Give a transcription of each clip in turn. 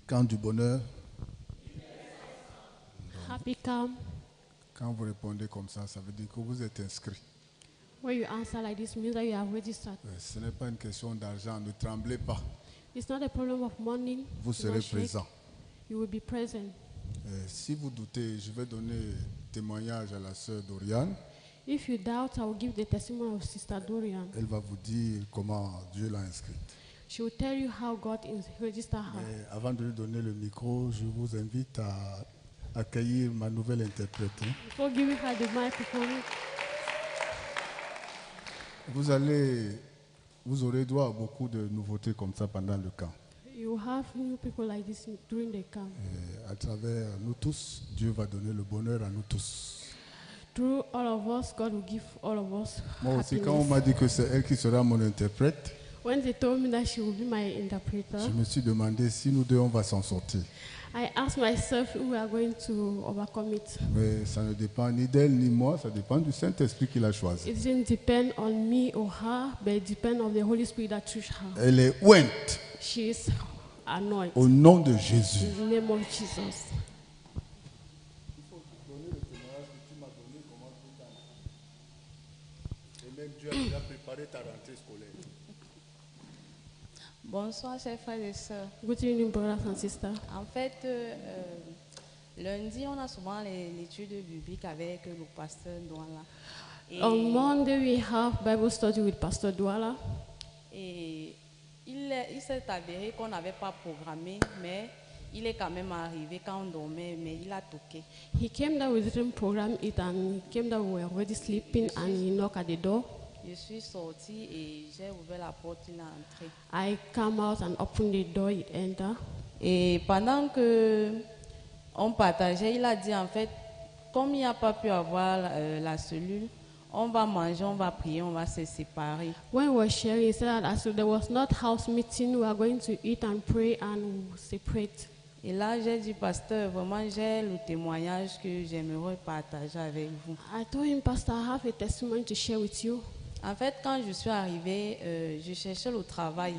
Quand du bonheur, Happy come. quand vous répondez comme ça veut dire que vous êtes inscrit. When you answer like this, means that you have registered. Ce n'est pas une question d'argent, ne tremblez pas. It's not a problem of money. Vous Do not serez shake. présent. You will be present. Si vous doutez, je vais donner témoignage à la sœur Doriane. If you doubt, I will give the testimony of Sister Dorian. Elle va vous dire comment Dieu l'a inscrite. She will tell you how God is registered her. Mais avant de lui donner le micro, je vous invite à accueillir ma nouvelle interprète. Before giving her the microphone, Vous aurez droit à beaucoup de nouveautés comme ça pendant le camp. you have new people like this during the camp. Et à travers nous tous, Dieu va donner le bonheur à nous tous. Through all of us, God will give all of us Moi aussi, quand on happiness. m'a dit que c'est elle qui sera mon interprète, When they told me that she will be my interpreter, je me suis demandé si nous deux on va s'en sortir. I asked myself if we are going to overcome it. Mais ça ne dépend ni d'elle ni moi, ça dépend du Saint-Esprit qui l'a choisi. It didn't depend on me or her, but it depends on the Holy Spirit that chose her. Elle est ointe She is anointed. au nom de Jésus. In the name of Jesus. Et même Dieu a déjà préparé ta rentrée scolaire. Bonsoir, chers frères et sœurs. Good evening, brothers and sisters. En fait, lundi, on a souvent l'étude biblique avec le pasteur Douala. On Monday, we have Bible study with Pastor Douala. Et il s'est avéré qu'on n'avait pas programmé, mais il est quand même arrivé quand on dormait, mais il a toqué. He came there, we didn't program it, and he came there, we were already sleeping, and he knocked at the door. Je suis sortie et j'ai ouvert la porte, il est entré. I come out and open the door, he entered. Et pendant que on partageait, il a dit en fait, comme il n'a pas pu avoir la cellule, on va manger, on va prier, on va se séparer. When we were sharing, he said that as there was not house meeting, we are going to eat and pray and separate. Et là, j'ai dit, pasteur, vraiment, j'ai le témoignage que j'aimerais partager avec vous. I told him, Pastor, I have a testimony to share with you. En fait, quand je suis arrivée, je cherchais le travail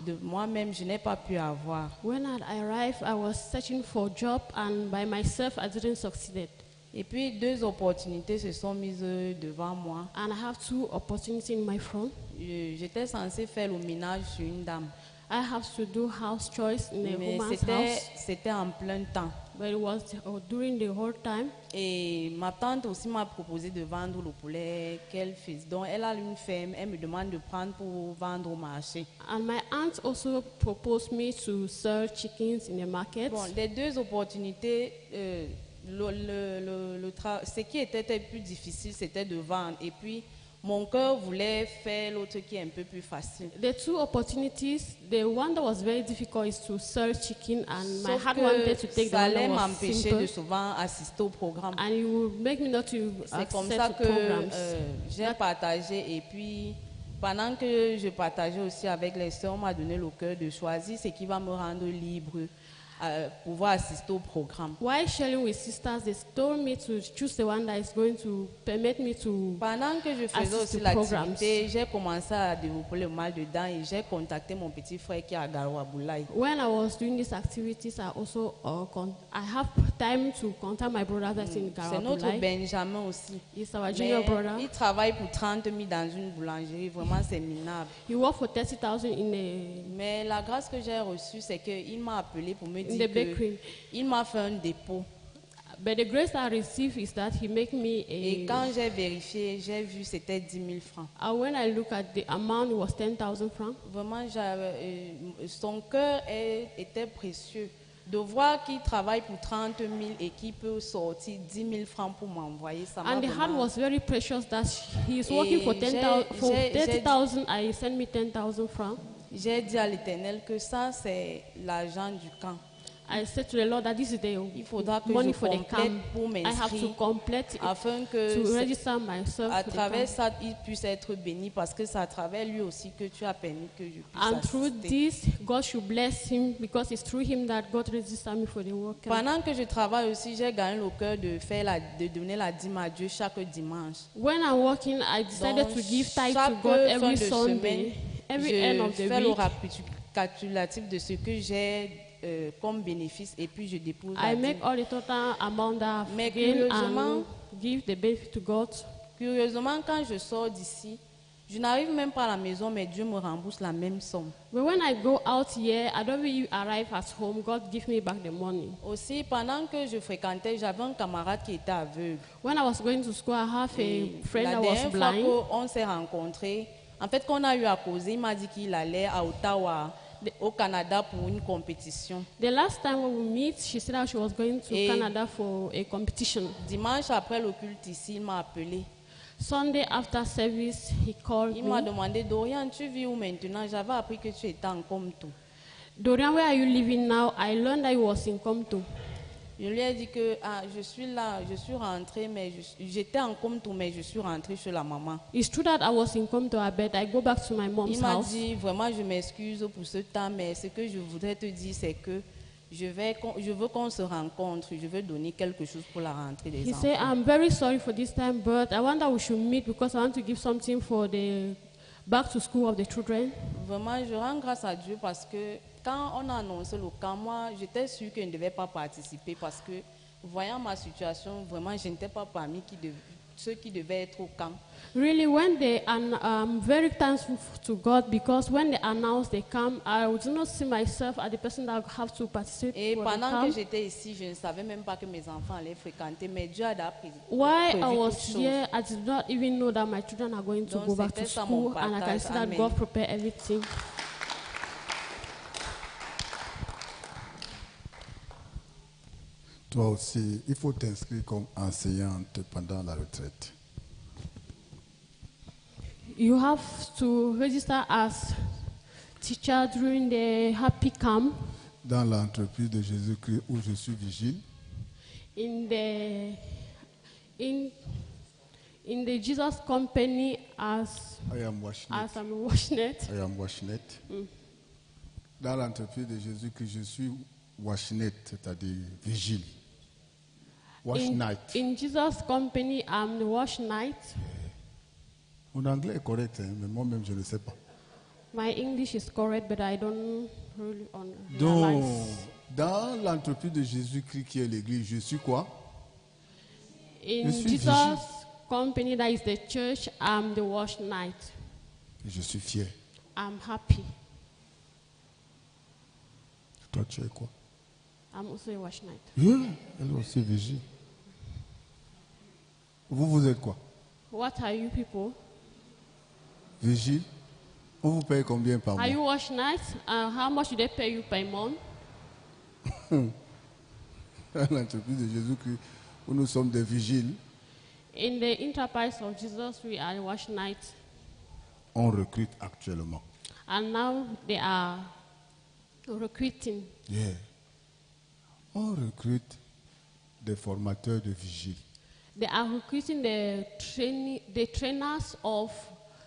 de moi-même, je n'ai pas pu avoir. When I arrived, I was searching for a job, and by myself, I didn't succeed. Et puis, deux opportunités se sont mises devant moi. And I have two opportunities in my front. J'étais censée faire le ménage sur une dame. I have to do house chores in a Mais woman's house, c'était en plein temps. but it was during the whole time. Et ma tante aussi m'a proposé de vendre le poulet qu'elle fait. Donc, elle a une ferme, elle me demande de prendre pour vendre au marché. And my aunt also proposed me to sell chickens in the market. Bon, les deux opportunités, ce qui était plus difficile, c'était de vendre. Et puis, mon cœur voulait faire l'autre qui est un peu plus facile. The two opportunities, the one that was very difficult is to sell chicken, and my Sauf heart que wanted to take the ça one allait that was m'empêcher simple, de souvent assister au programme. and it would make me not to C'est comme accept ça the que programs. j'ai partagé. Et puis, pendant que je partageais aussi avec les sœurs, on m'a donné le cœur de choisir ce qui va me rendre libre, pouvoir assister au programme. While sharing with sisters, they told me to choose the one that is going to permit me to. Pendant que je faisais assist aussi to programs. l'activité, j'ai commencé à développer le mal de dents et j'ai contacté mon petit frère qui est à Garouaboulaye. When I was doing these activities, I also I have time to contact my brother that's in C'est notre Garabulai. Benjamin aussi. He's our junior Mais brother. il travaille pour 30 000 dans une boulangerie, vraiment c'est minable. He worked for 30,000 in Mais la grâce que j'ai reçue, c'est qu'il m'a appelé pour me the dire bakery. qu'il m'a fait un dépôt. But the grace I received is that he make me Et quand j'ai vérifié, j'ai vu que c'était 10 000 francs. when I look at the amount, it was 10,000 francs. Vraiment, son cœur était précieux. De voir qu'il travaille pour 30 000 et qu'il peut sortir 10 000 francs pour m'envoyer, ça m'a And the heart vraiment... was very precious that he is working for Et 30,000. I sent me 10,000 francs. J'ai dit à l'Éternel que ça, c'est l'argent du camp. I said to the Lord that this is the Il faudra que money je for the complète camp. pour I have to m'inscrire complete it afin to que register myself à to the travers camp. ça, il puisse être béni parce que c'est à travers lui aussi que tu as permis que je puisse And through assister. this, God should bless him because it's through him that God registered me for the work. Pendant que je travaille aussi, j'ai gagné le cœur de donner la dîme à Dieu chaque dimanche. When I'm working, I decided Donc, to give tithe to chaque God fin every de Sunday, semaine, every end je of the fais le week. récapitulatif de ce que j'ai comme bénéfice et puis je dépose I à make Dieu. all the total amount that I've Mais gained curieusement- and give the benefit to God. Curieusement, quand je sors d'ici, je n'arrive même pas à la maison, mais Dieu me rembourse la même somme. But when I go out here, I don't really arrive at home. God give me back the money. Aussi, pendant que je fréquentais, j'avais un camarade qui était aveugle. When I was going to school, I have Et a friend la that was dernière fois blind. qu'on s'est rencontrés, en fait, qu'on a eu à causer, il m'a dit qu'il allait à Ottawa, au Canada, pour une compétition. The last time when we meet, she said that she was going to Et- Canada for a competition. Dimanche après le culte ici, il m'a appelé. Sunday after service, he called Il m'a me. demandé, Dorian, tu vis où maintenant? J'avais appris que tu étais en Comto. Dorian, where are you living now? I learned that he was in Komto. Je lui ai dit que je suis là, je suis rentrée, mais j'étais en Comto, mais je suis rentrée chez la maman. It's true that I was in Komto, but I go back to my mom's Il m'a house. dit, vraiment, je m'excuse pour ce temps, mais ce que je voudrais te dire, c'est que je veux qu'on se rencontre, je veux donner quelque chose pour la rentrée des He enfants. said, I'm very sorry for this time, but I want that we should meet because I want to give something for the back to school of the children. Vraiment, je rends grâce à Dieu parce que quand on a annoncé le camp, moi, j'étais sûre que je ne devais pas participer parce que, voyant ma situation, vraiment, je n'étais pas parmi ceux qui devaient être au camp. Really, when they, and I'm very thankful to God because when they announced they come, I would not see myself as the person that have to participate Et for the pendant que camp. j'étais ici, je ne savais même pas que mes enfants allaient fréquenter, mais Dieu a prévu While I toutes was choses. here, I did not even know that my children are going to Donc, go back to c'était ça mon school, and I can partage. see that Amen. God prepared everything. Toi aussi, il faut t'inscrire comme enseignante pendant la retraite. You have to register as teacher during the happy camp Dans l'entreprise de Jésus-Christ où je suis vigile, in the Jesus company as I am Washnet. I'm a Washnet. I am Washnet. Dans l'entreprise de Jésus-Christ, je suis Washnet, c'est-à-dire vigile. Wash night. In Jesus company, I'm the wash night. Mon anglais est correct, hein, mais moi-même, je ne sais pas. My English is correct, but I don't really Donc, realize. dans l'entreprise de Jésus-Christ qui est l'église, je suis quoi? In je suis Jesus vigile. company, that is the church, I'm the wash night. Et je suis fier. I'm happy. Toi, tu es quoi? I'm also a wash night. Yeah, elle est aussi vigile. Vous êtes quoi? What are you people? Vigile? On vous paye combien par mois? Are you wash night? How much do they pay you per month? Dans l'entreprise de Jésus-Christ, où nous sommes des vigiles, In the enterprise of Jesus, we are wash night. on recrute actuellement. And now they are recruiting. Yeah. On recrute des formateurs de vigiles. They are recruiting the trainers of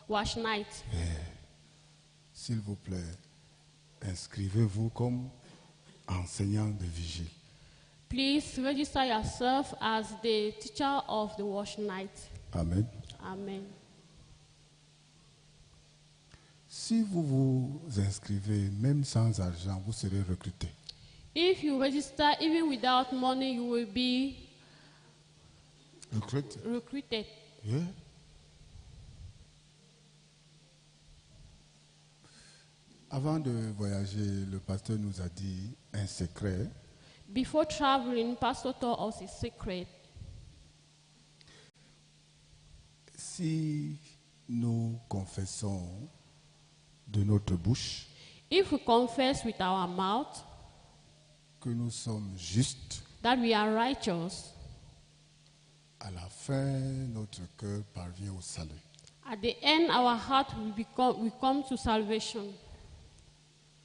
wash night. S'il vous plaît, inscrivez-vous comme enseignant de vigile. Please register yourself as the teacher of the wash night. Amen. Amen. Si vous vous inscrivez, même sans argent, vous serez recruté. If you register, even without money, you will be Recruté? recruited. Yeah. Avant de voyager, le pasteur nous a dit un secret. Before traveling, Pastor told us a secret. Si nous confessons de notre bouche If we confess with our mouth que nous sommes justes, that we are righteous, à la fin, notre cœur parvient au salut. at the end, our heart will come to salvation.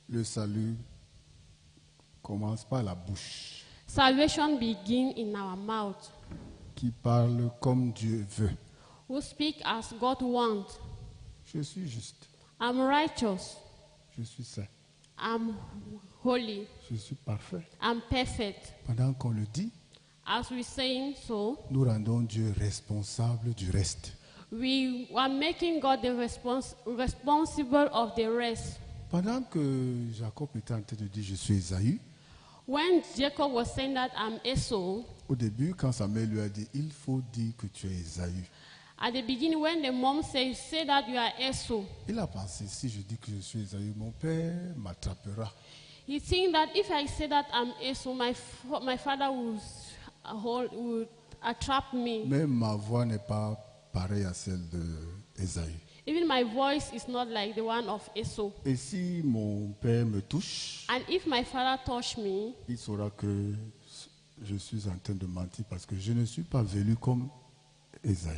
Le salut commence par la bouche, Salvation begins in our mouth. qui parle comme Dieu veut. We speak as God wants. Je suis juste, I'm righteous. je suis saint, I'm holy. je suis parfait. I'm perfect. Pendant qu'on le dit, As we saying so, nous rendons Dieu responsable du reste. we are making God the responsible of the rest. Pendant que Jacob était en train de dire je suis Ésaü, When Jacob was saying that I'm Esau, Au début, quand sa mère lui a dit, il faut dire que tu es Ésaü, at the beginning when the mom says, say that you are Esau, il a pensé, si je dis que je suis Ésaü, mon père m'attrapera. he think that if I say that I'm Esau, my father would attrape me. Mais ma voix n'est pas pareille à celle de Ésaü. Even my voice is not like the one of Esau. Et si mon père me touche, And if my father touch me, il saura que je suis en train de mentir parce que je ne suis pas venu comme Ésaü.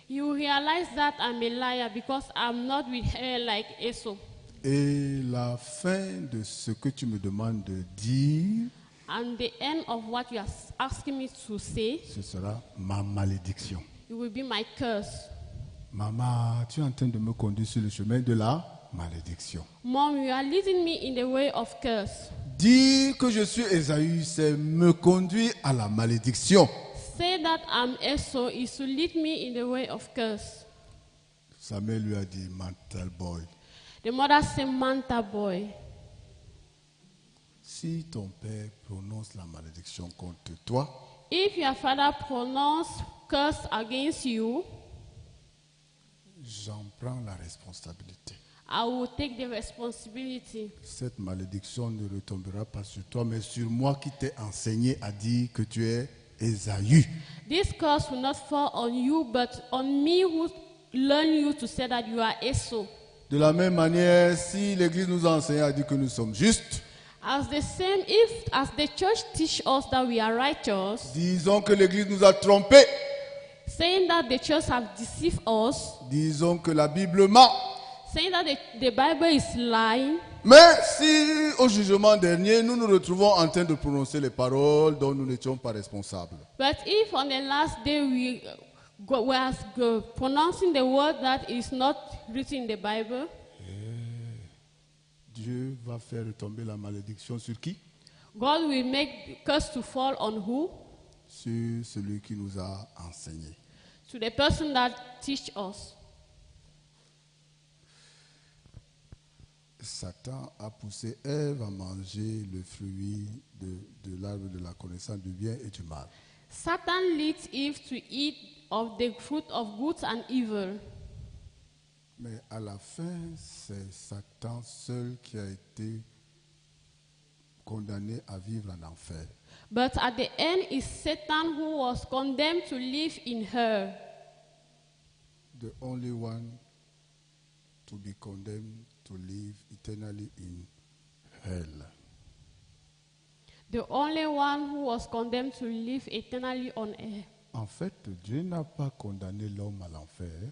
you realize that I'm a liar because I'm not with her like Esau. Et la fin de ce que tu me demandes de dire, And the end of what you are asking me to say, ce sera ma malédiction. it will be my curse. Maman, tu es en train de me conduire sur le chemin de la malédiction. Mom, you are leading me in the way of curse. Dire que je suis Ésaü, c'est me conduire à la malédiction. Say that I'm Esau is to lead me in the way of curse. Sa mère lui a dit, mental boy, The mother said, Manta boy, si ton père prononce la malédiction contre toi, if your father pronounce curse against you, j'en prends la responsabilité. I will take the responsibility. Cette malédiction ne retombera pas sur toi, mais sur moi qui t'ai enseigné à dire que tu es Ésaü. This curse will not fall on you, but on me who learn you to say that you are Esau. De la même manière, si l'Église nous a enseigné à dire que nous sommes justes, As the church teach us that we are righteous, disons que l'Église nous a trompés. saying that the church have deceived us, Disons que la Bible ment. saying that the Bible is lying, Mais si au jugement dernier, nous nous retrouvons en train de prononcer les paroles dont nous n'étions pas responsables, but if on the last day we were pronouncing the word that is not written in the Bible, Dieu va faire retomber la malédiction sur qui? God will make the curse to fall on who? Sur celui qui nous a enseigné. To the person that teach us. Satan a poussé Ève à manger le fruit de l'arbre de la connaissance du bien et du mal. Satan leads Eve to eat of the fruit of good and evil. Mais à la fin, c'est Satan seul qui a été condamné à vivre en enfer. But at the end is Satan who was condemned to live in her. The only one to be condemned to live eternally in hell. The only one who was condemned to live eternally on earth. En fait, Dieu n'a pas condamné l'homme à l'enfer.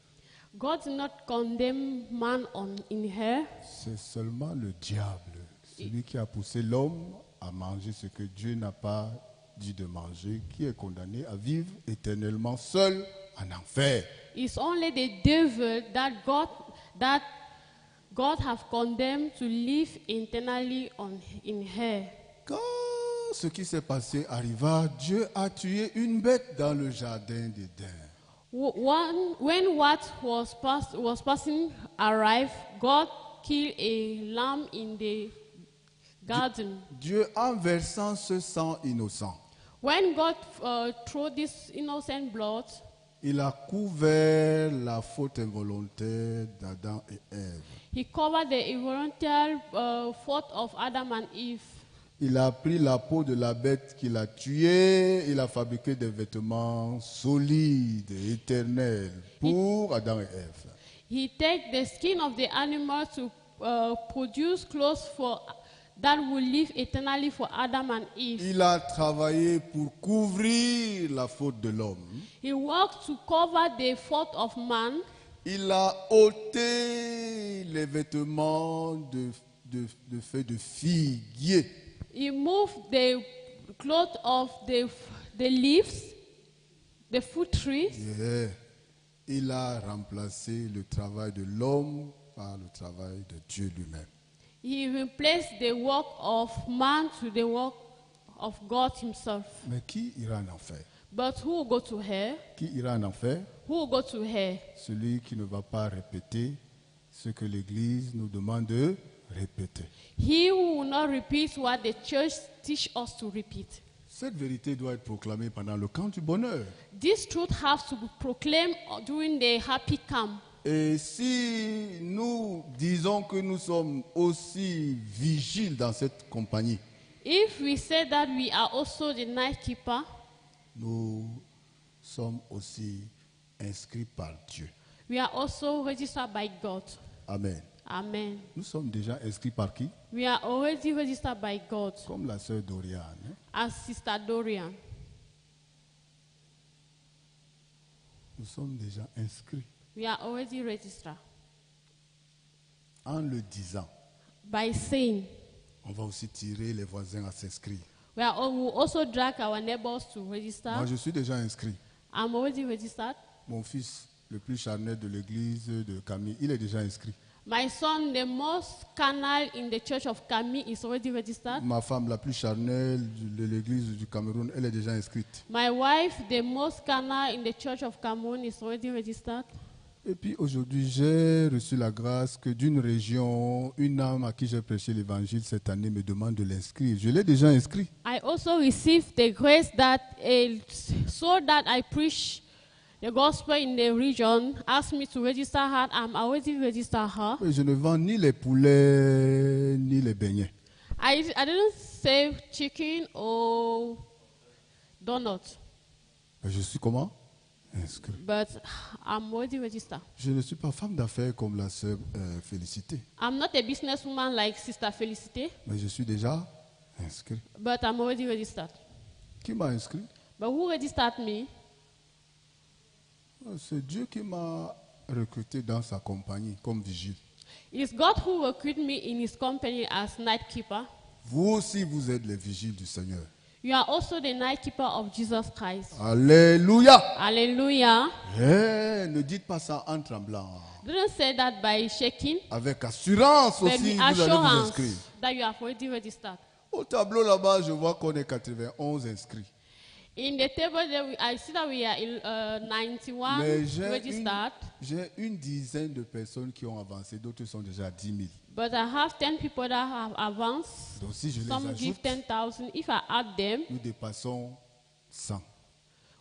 God did not condemn man in her. C'est seulement le diable, celui qui a poussé l'homme à manger ce que Dieu n'a pas dit de manger, qui est condamné à vivre éternellement seul en enfer. It's only the devil that God have condemned to live eternally in her. Quand ce qui s'est passé arriva, Dieu a tué une bête dans le jardin d'Éden. When what was passing arrived, God killed a lamb in the garden. Dieu, en versant ce sang innocent, When God threw this innocent blood, il a couvert la faute involontaire d'Adam et Ève. He covered the involuntary fault of Adam and Eve. Il a pris la peau de la bête qu'il a tuée, il a fabriqué des vêtements solides et éternels pour Adam et Ève. He take the skin of the animal to produce clothes that will live eternally for Adam and Eve. Il a travaillé pour couvrir la faute de l'homme. He worked to cover the fault of man. Il a ôté les vêtements de feuilles de figuier. He moved the cloth of the leaves, the fruit trees. Yeah. Il a remplacé le travail de l'homme par le travail de Dieu lui-même. He replaced the work of man to the work of God himself. Mais qui ira en enfer? But who will go to hell? Qui ira en enfer? Who will go to hell? Celui qui ne va pas répéter ce que l'Église nous demande de répéter. He who will not repeat what the church teach us to repeat. Cette vérité doit être proclamée pendant le camp du bonheur. This truth has to be proclaimed during the happy camp. Et si nous disons que nous sommes aussi vigiles dans cette compagnie, If we say that we are also the night keeper, nous sommes aussi inscrits par Dieu. we are also registered by God. Amen. Amen. Nous sommes déjà inscrits par qui? We are already registered by God, Comme la sœur Doriane. Hein? as Sister Dorian. Nous sommes déjà inscrits. We are already registered. En le disant, By saying, on va aussi tirer les voisins à s'inscrire. we will also drag our neighbors to register. Moi, je suis déjà inscrit. I'm already registered. Mon fils, le plus charnel de l'église de Camille, il est déjà inscrit. My son, the most carnal in the church of Kami, is already registered. Ma femme, la plus charnelle de l'église du Cameroun, elle est déjà inscrite. My wife, the most carnal in the church of Cameroon, is already registered. Et puis aujourd'hui, j'ai reçu la grâce que d'une région, une âme à qui j'ai prêché l'évangile cette année me demande de l'inscrire. Je l'ai déjà inscrit. I also received the grace that so that I preach the gospel in the region, asked me to register her. I'm already registered her. Et je ne vends ni les poulets ni les beignets. I didn't say chicken or donut, Et je suis comment? Inscrit. but I'm already registered. Je ne suis pas femme d'affaires comme la sœur Félicité, I'm not a businesswoman like Sister Felicity, mais je suis déjà inscrit. but I'm already registered. Qui m'a inscrit? But who registered me? C'est Dieu qui m'a recruté dans sa compagnie comme vigile. It's God who recruited me in his company as night keeper. Vous aussi, vous êtes les vigiles du Seigneur. You are also the night keeper of Jesus Christ. Alléluia! Hallelujah. Ne dites pas ça en tremblant. Didn't say that by shaking, Avec assurance but aussi, with vous allez vous assurance inscrire. that you have already registered. Au tableau là-bas, je vois qu'on est 91 inscrits. In the table there, I see that we are 91 Mais registered, j'ai une dizaine de personnes qui ont avancé, d'autres sont déjà à 10 000. but I have 10 people that have advanced. Donc si je les Some give ajoute, 10,000. If I add them, nous dépassons 100.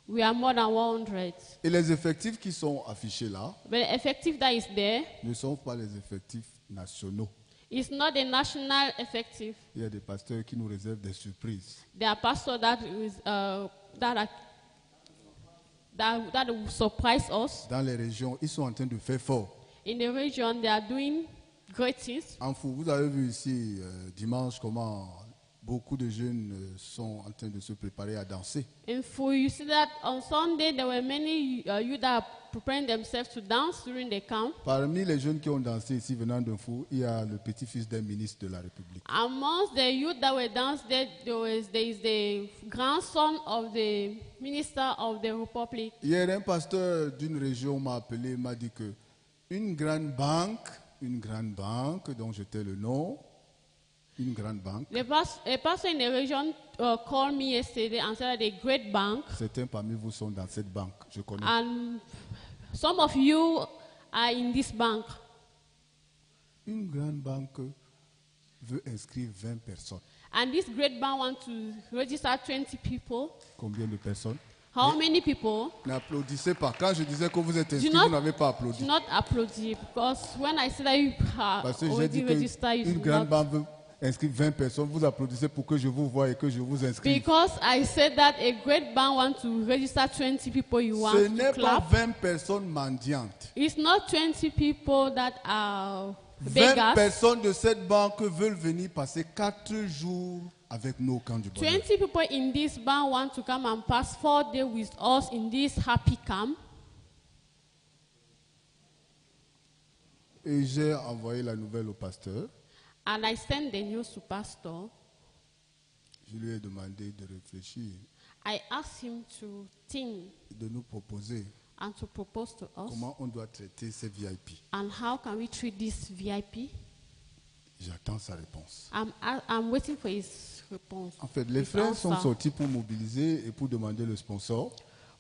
we are more than 100. Et les effectifs qui sont affichés là But the effective that is there ne sont pas les effectifs nationaux. is not the national effective. Il y a des pasteurs qui nous réservent des surprises. There are pastors that will surprise us. Dans les régions, ils sont en train de faire fort. In the region, they are doing great things. En fou, vous avez vu ici dimanche comment beaucoup de jeunes sont en train de se préparer à danser. And for you see that on Sunday there were many youth that are preparing themselves to dance during the camp. Parmi les jeunes qui ont dansé ici venant d'un fou, il y a le petit-fils d'un ministre de la République. Amongst the youth that were dancing, there is the grandson of the minister of the republic. Hier, un pasteur d'une région m'a appelé, m'a dit que une grande banque dont je tais le nom, une grande banque, A pastor in the region called me yesterday and said that a great bank, certains parmi vous sont dans cette banque, je connais. and some of you are in this bank. Une grande banque veut inscrire 20 personnes. And this great bank wants to register 20 people. Combien de personnes? How many people? N'applaudissez pas. Quand je disais que vous êtes inscrits, not- vous n'avez pas applaudi. Do not applaud it, because when I say that you are Parce que j'ai already dit registered, you qu'une should grande not. banque veut inscrire 20 personnes. Vous applaudissez pour que je vous voie et que je vous inscrive. Because I said that a great bank wants to register 20 people, you want Ce to n'est pas clap. 20 personnes mendiantes. It's not 20 people that are 20 beggars. personnes de cette banque veulent venir passer 4 jours avec nous au camp du bonheur. 20 people in this bank want to come and pass 4 days with us in this happy camp. Et j'ai envoyé la nouvelle au pasteur. And I sent the news to pastor. Je lui ai demandé de réfléchir, I asked him to think de nous proposer and to propose to us. comment on doit traiter ces VIP. And how can we treat this VIP? J'attends sa réponse. I'm waiting for his response. En fait, les his frères sont answer. sortis pour mobiliser et pour demander le sponsor.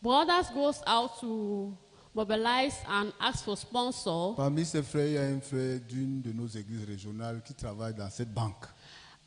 Brothers goes out to mobilize and ask for sponsor. Parmi ces frères, il y a un frère d'une de nos églises régionales qui travaille dans cette banque.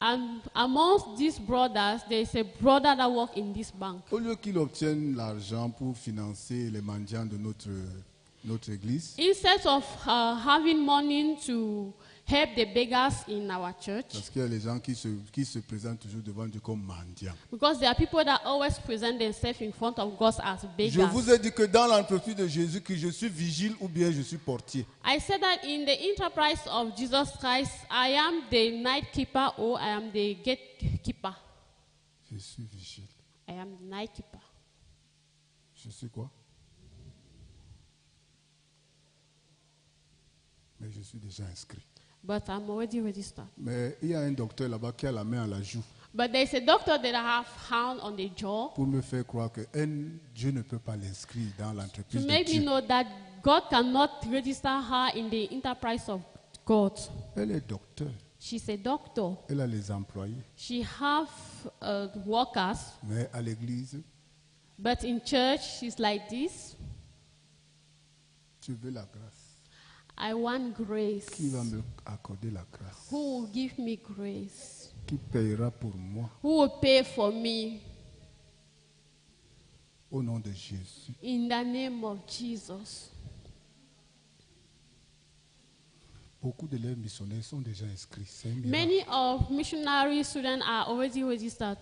And amongst these brothers, there is a brother that works in this bank. Au lieu qu'il obtienne l'argent pour financer les mendiants de notre église, Instead of having money to help the beggars in our church, parce qu'il y a les gens qui se présentent toujours devant Dieu comme mendiants. because there are people that always present themselves in front of God as Je beggars. vous ai dit que dans l'entreprise de Jésus, que je suis vigile ou bien je suis portier. I said that in the enterprise of Jesus Christ, I am the night keeper or I am the gatekeeper. Je suis vigile. I am the night keeper. Je suis quoi? Mais je suis déjà inscrit. But I'm already registered. Mais il y a un docteur là-bas qui a la main à la joue But there is a doctor that I have found on the jaw pour me faire croire que Dieu ne peut pas l'inscrire dans to l'entreprise de make me Dieu. know that God cannot register her in the enterprise of God. Elle est docteur. She's a doctor. Elle a les employés. She have workers, Mais à l'église, but in church she's like this. tu veux la grâce. I want grace. Qui va me accorder la grâce? Who will give me grace? Qui payera pour moi Who will pay for me? au nom de Jésus? In the name of Jesus. Beaucoup d'élèves missionnaires sont déjà inscrits. C'est un miracle. Many of missionary students are already registered.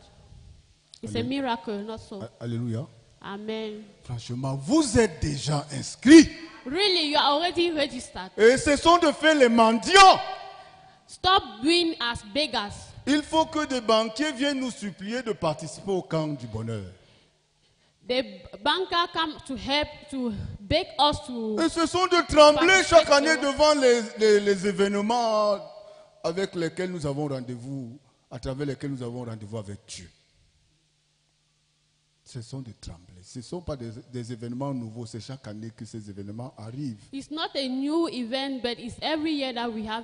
It's a Amen. miracle, not so. Alléluia. Amen. Franchement, vous êtes déjà inscrits. Really, you are already registered. Et ce sont de fait les mendiants. Stop doing as beggars. Il faut que des banquiers viennent nous supplier de participer au camp du bonheur. The banker come to help to beg us to. Et ce sont de trembler chaque année devant les événements avec lesquels nous avons rendez-vous, à travers lesquels nous avons rendez-vous avec Dieu. Ce sont de trembler. Ce ne sont pas des événements nouveaux, c'est chaque année que ces événements arrivent. It's not a new event, but it's every year that we have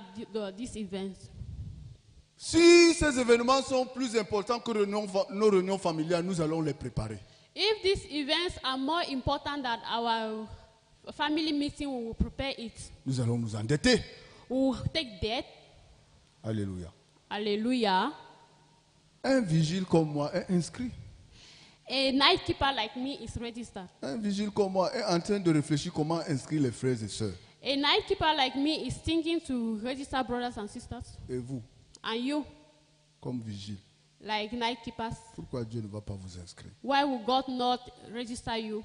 these events. Si ces événements sont plus importants que nos réunions familiales, nous allons les préparer. If these events are more important than our family meeting, we will prepare it. Nous allons nous endetter. We will take debt. Alléluia. Hallelujah. Un vigile comme moi est inscrit. A night keeper like me is registered. Un vigile comme moi est en train de réfléchir comment inscrire les frères et sœurs. A night keeper like me is thinking to register brothers and sisters. Et vous, And you, comme vigile, like night keepers, pourquoi Dieu ne va pas vous inscrire? why will God not register you?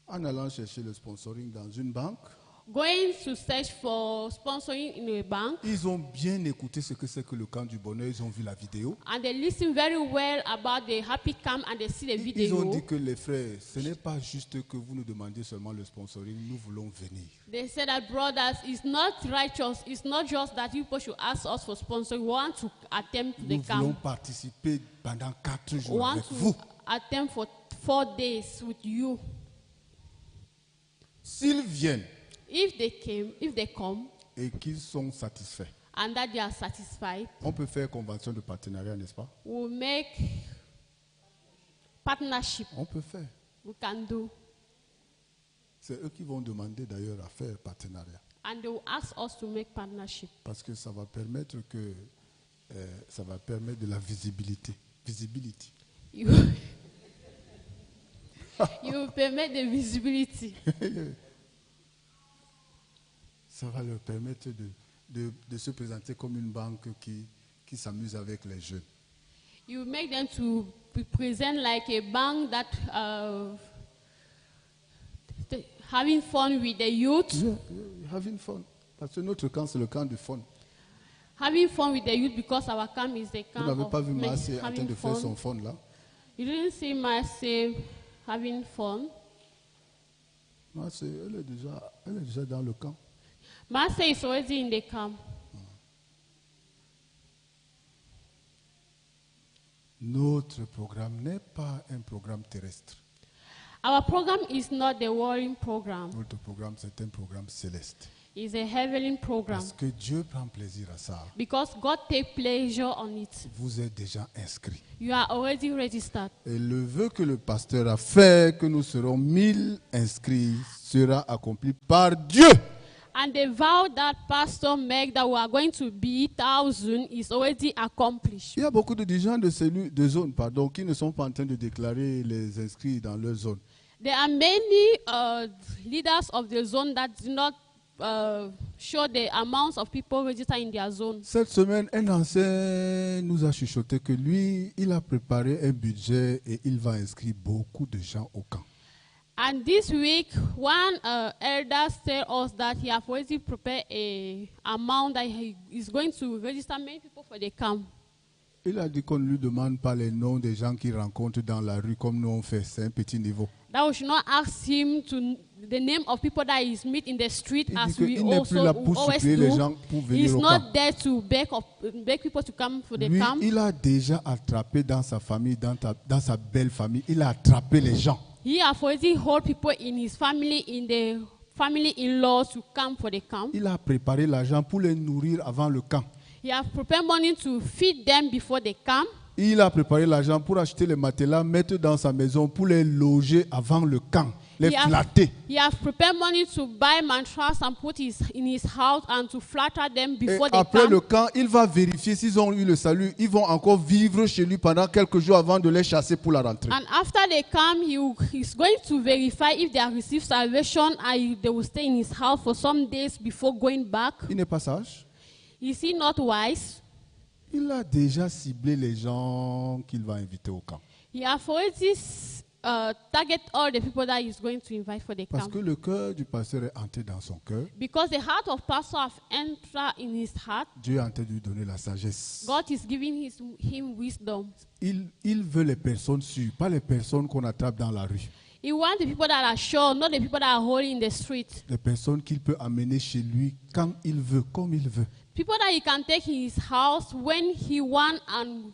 En allant chercher le sponsoring dans une banque, Going to search for sponsoring in a bank, ils ont bien écouté ce que c'est que le camp du bonheur, ils ont vu la vidéo. and they listen very well about the happy camp and they see the Ils ont video. dit que les frères, ce n'est pas juste que vous nous demandiez seulement le sponsoring, nous voulons venir. They said that brothers, it's not righteous. It's not just that you people should ask us for sponsoring. We want to attempt to the Nous voulons camp. participer pendant 4 We jours want avec to vous. attempt for 4 days with you. S'ils viennent If they come, et qu'ils sont satisfaits, and that they are satisfied, on peut faire convention de partenariat, n'est-ce pas? we'll make partnership. On peut faire. We can do. C'est eux qui vont demander d'ailleurs à faire partenariat. And they will ask us to make partnership. Parce que ça va permettre de la visibilité. Visibility. You, you will permit the visibility. Ça va leur permettre de se présenter comme une banque qui s'amuse avec les jeunes. You make them to be present like a bank that having fun with the youth. Yeah, having fun. Parce que notre camp, c'est le camp du fun. Having fun with the youth because our camp is the Vous camp n'avez of pas vu Marseille en train having de faire fun. son fun là? You didn't see Marseille having fun. Marseille, elle est déjà dans le camp. Marseille is already in the camp. Notre programme n'est pas un programme terrestre. Our program is not the warring program. Notre programme, c'est un programme céleste. It's a heavenly program Parce que Dieu prend plaisir à ça. because God takes pleasure on it. Vous êtes déjà inscrits. You are already registered. Et le vœu que le pasteur a fait, que nous serons 1000 inscrits, sera accompli par Dieu. And the vow that pastor made that we are going to be 1,000 is already accomplished. Il y a beaucoup de dirigeants de zones qui ne sont pas en train de déclarer les inscrits dans leur zone. There are many leaders of the zone that do not show the amounts of people registered in their zone. Cette semaine, un ancien nous a chuchoté que lui, il a préparé un budget et il va inscrire beaucoup de gens au camp. And this week, one elder told us that he has already prepared a amount that he is going to register many people for the camp. Il a dit qu'on ne lui demande pas les noms des gens qu'il rencontre dans la rue comme nous on fait, c'est un petit niveau. That we should not ask him to the name of people that he meet in the street Il as dit we qu'il n'est plus là also pour always supplier les do. gens pour He's venir au camp. not there to beg people to come for the Lui, camp. il a déjà attrapé dans sa famille, dans sa belle famille, il a attrapé les gens. He has already hold people in his family, in the family in-laws to come for the camp. Il a préparé l'argent pour les nourrir avant le camp. He has prepared money to feed them before the camp. Il a préparé l'argent pour acheter les matelas, mettre dans sa maison pour les loger avant le camp, les flatter. He has prepared money to buy mattress and put in his house and to flatter them Et before the après le camp. camp, il va vérifier s'ils ont eu le salut. Ils vont encore vivre chez lui pendant quelques jours avant de les chasser pour la rentrée. And after they come, he's going to verify if they have received salvation and they will stay in his house for some days before going back. Il n'est pas sage. Is he not wise? Il a déjà ciblé les gens qu'il va inviter au camp. He has already target all the people that he's going to invite for the Parce camp. que le cœur du pasteur est entré dans son cœur. Because the heart of pastor have entered in his heart, Dieu est en train de lui donner la sagesse. God is giving him wisdom. Il veut les personnes sûres, pas les personnes qu'on attrape dans la rue. He wants the people that are sure, not the people that are holy in the street. Les personnes qu'il peut amener chez lui quand il veut, comme il veut. People that he can take in his house when he wants and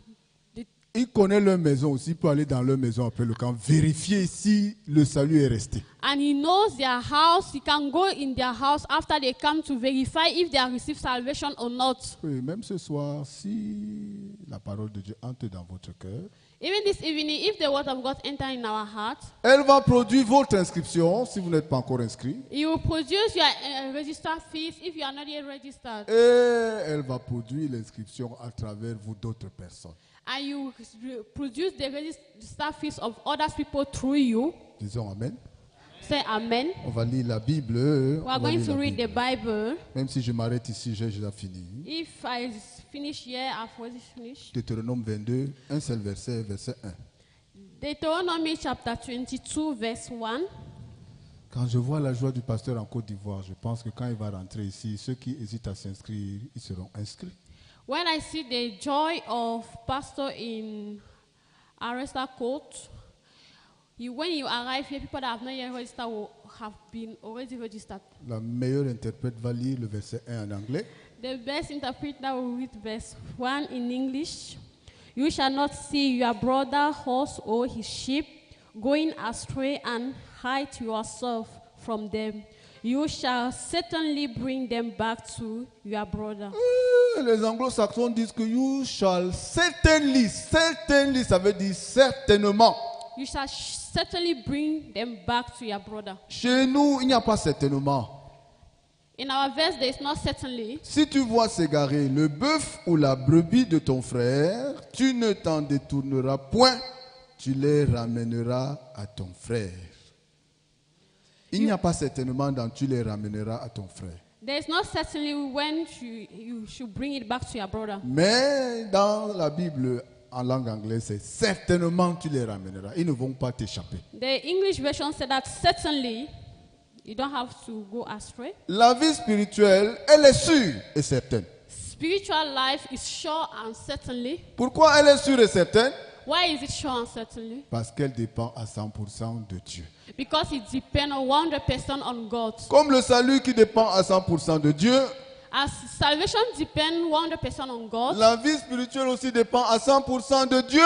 Il connaît leur maison aussi, il peut aller dans leur maison après le camp, vérifier si le salut est resté. and he knows their house. He can go in their house after they come to verify if they have received salvation or not. Oui, même ce soir, si la parole de Dieu entre dans votre cœur, Even this evening, if the word of God enter in our heart, elle va produire votre inscription si vous n'êtes pas encore inscrit. he will produce your register fees if you are not yet registered. Et elle va produire l'inscription à travers vous d'autres personnes. And you produce the register fees of other people through you. Disons Amen. Say amen. On va lire la Bible. We on are va going lire to la read the Bible. Bible. Même si je m'arrête ici, j'ai déjà fini. If I finish here, I've already finished. Deutéronome 22, un seul verset, verset 1. Deuteronomy chapter 22, verse 1. Quand je vois la joie du pasteur en Côte d'Ivoire, je pense que quand il va rentrer ici, ceux qui hésitent à s'inscrire, ils seront inscrits. When I see the joy of pastor in Arresta Court, when you arrive here, people that have not yet registered will have been already registered. La meilleure interprète va lire le verset 1 en anglais. The best interpreter will read verse 1 in English. You shall not see your brother horse or his sheep going astray and hide yourself from them. You shall certainly bring them back to your brother. Les anglo-saxons disent que you shall certainly. Certainly, ça veut dire certainement. You shall certainly bring them back to your brother. Chez nous, il n'y a pas certainement. In our verse, there is not certainly. Si tu vois s'égarer le bœuf ou la brebis de ton frère, tu ne t'en détourneras point, tu les ramèneras à ton frère. Il n'y a pas certainement dans tu les ramèneras à ton frère. There is not certainly when you should bring it back to your brother. Mais dans la Bible, en langue anglaise, c'est certainement tu les ramèneras. Ils ne vont pas t'échapper. The English version said that certainly you don't have to go astray. La vie spirituelle, elle est sûre et certaine. Spiritual life is sure and certainly. Pourquoi elle est sûre et certaine? Why is it sure and certainly? Parce qu'elle dépend à 100% de Dieu. Because it depends 100% on God. Comme le salut qui dépend à 100% de Dieu, As salvation depends 100% on God, la vie spirituelle aussi dépend à 100% de Dieu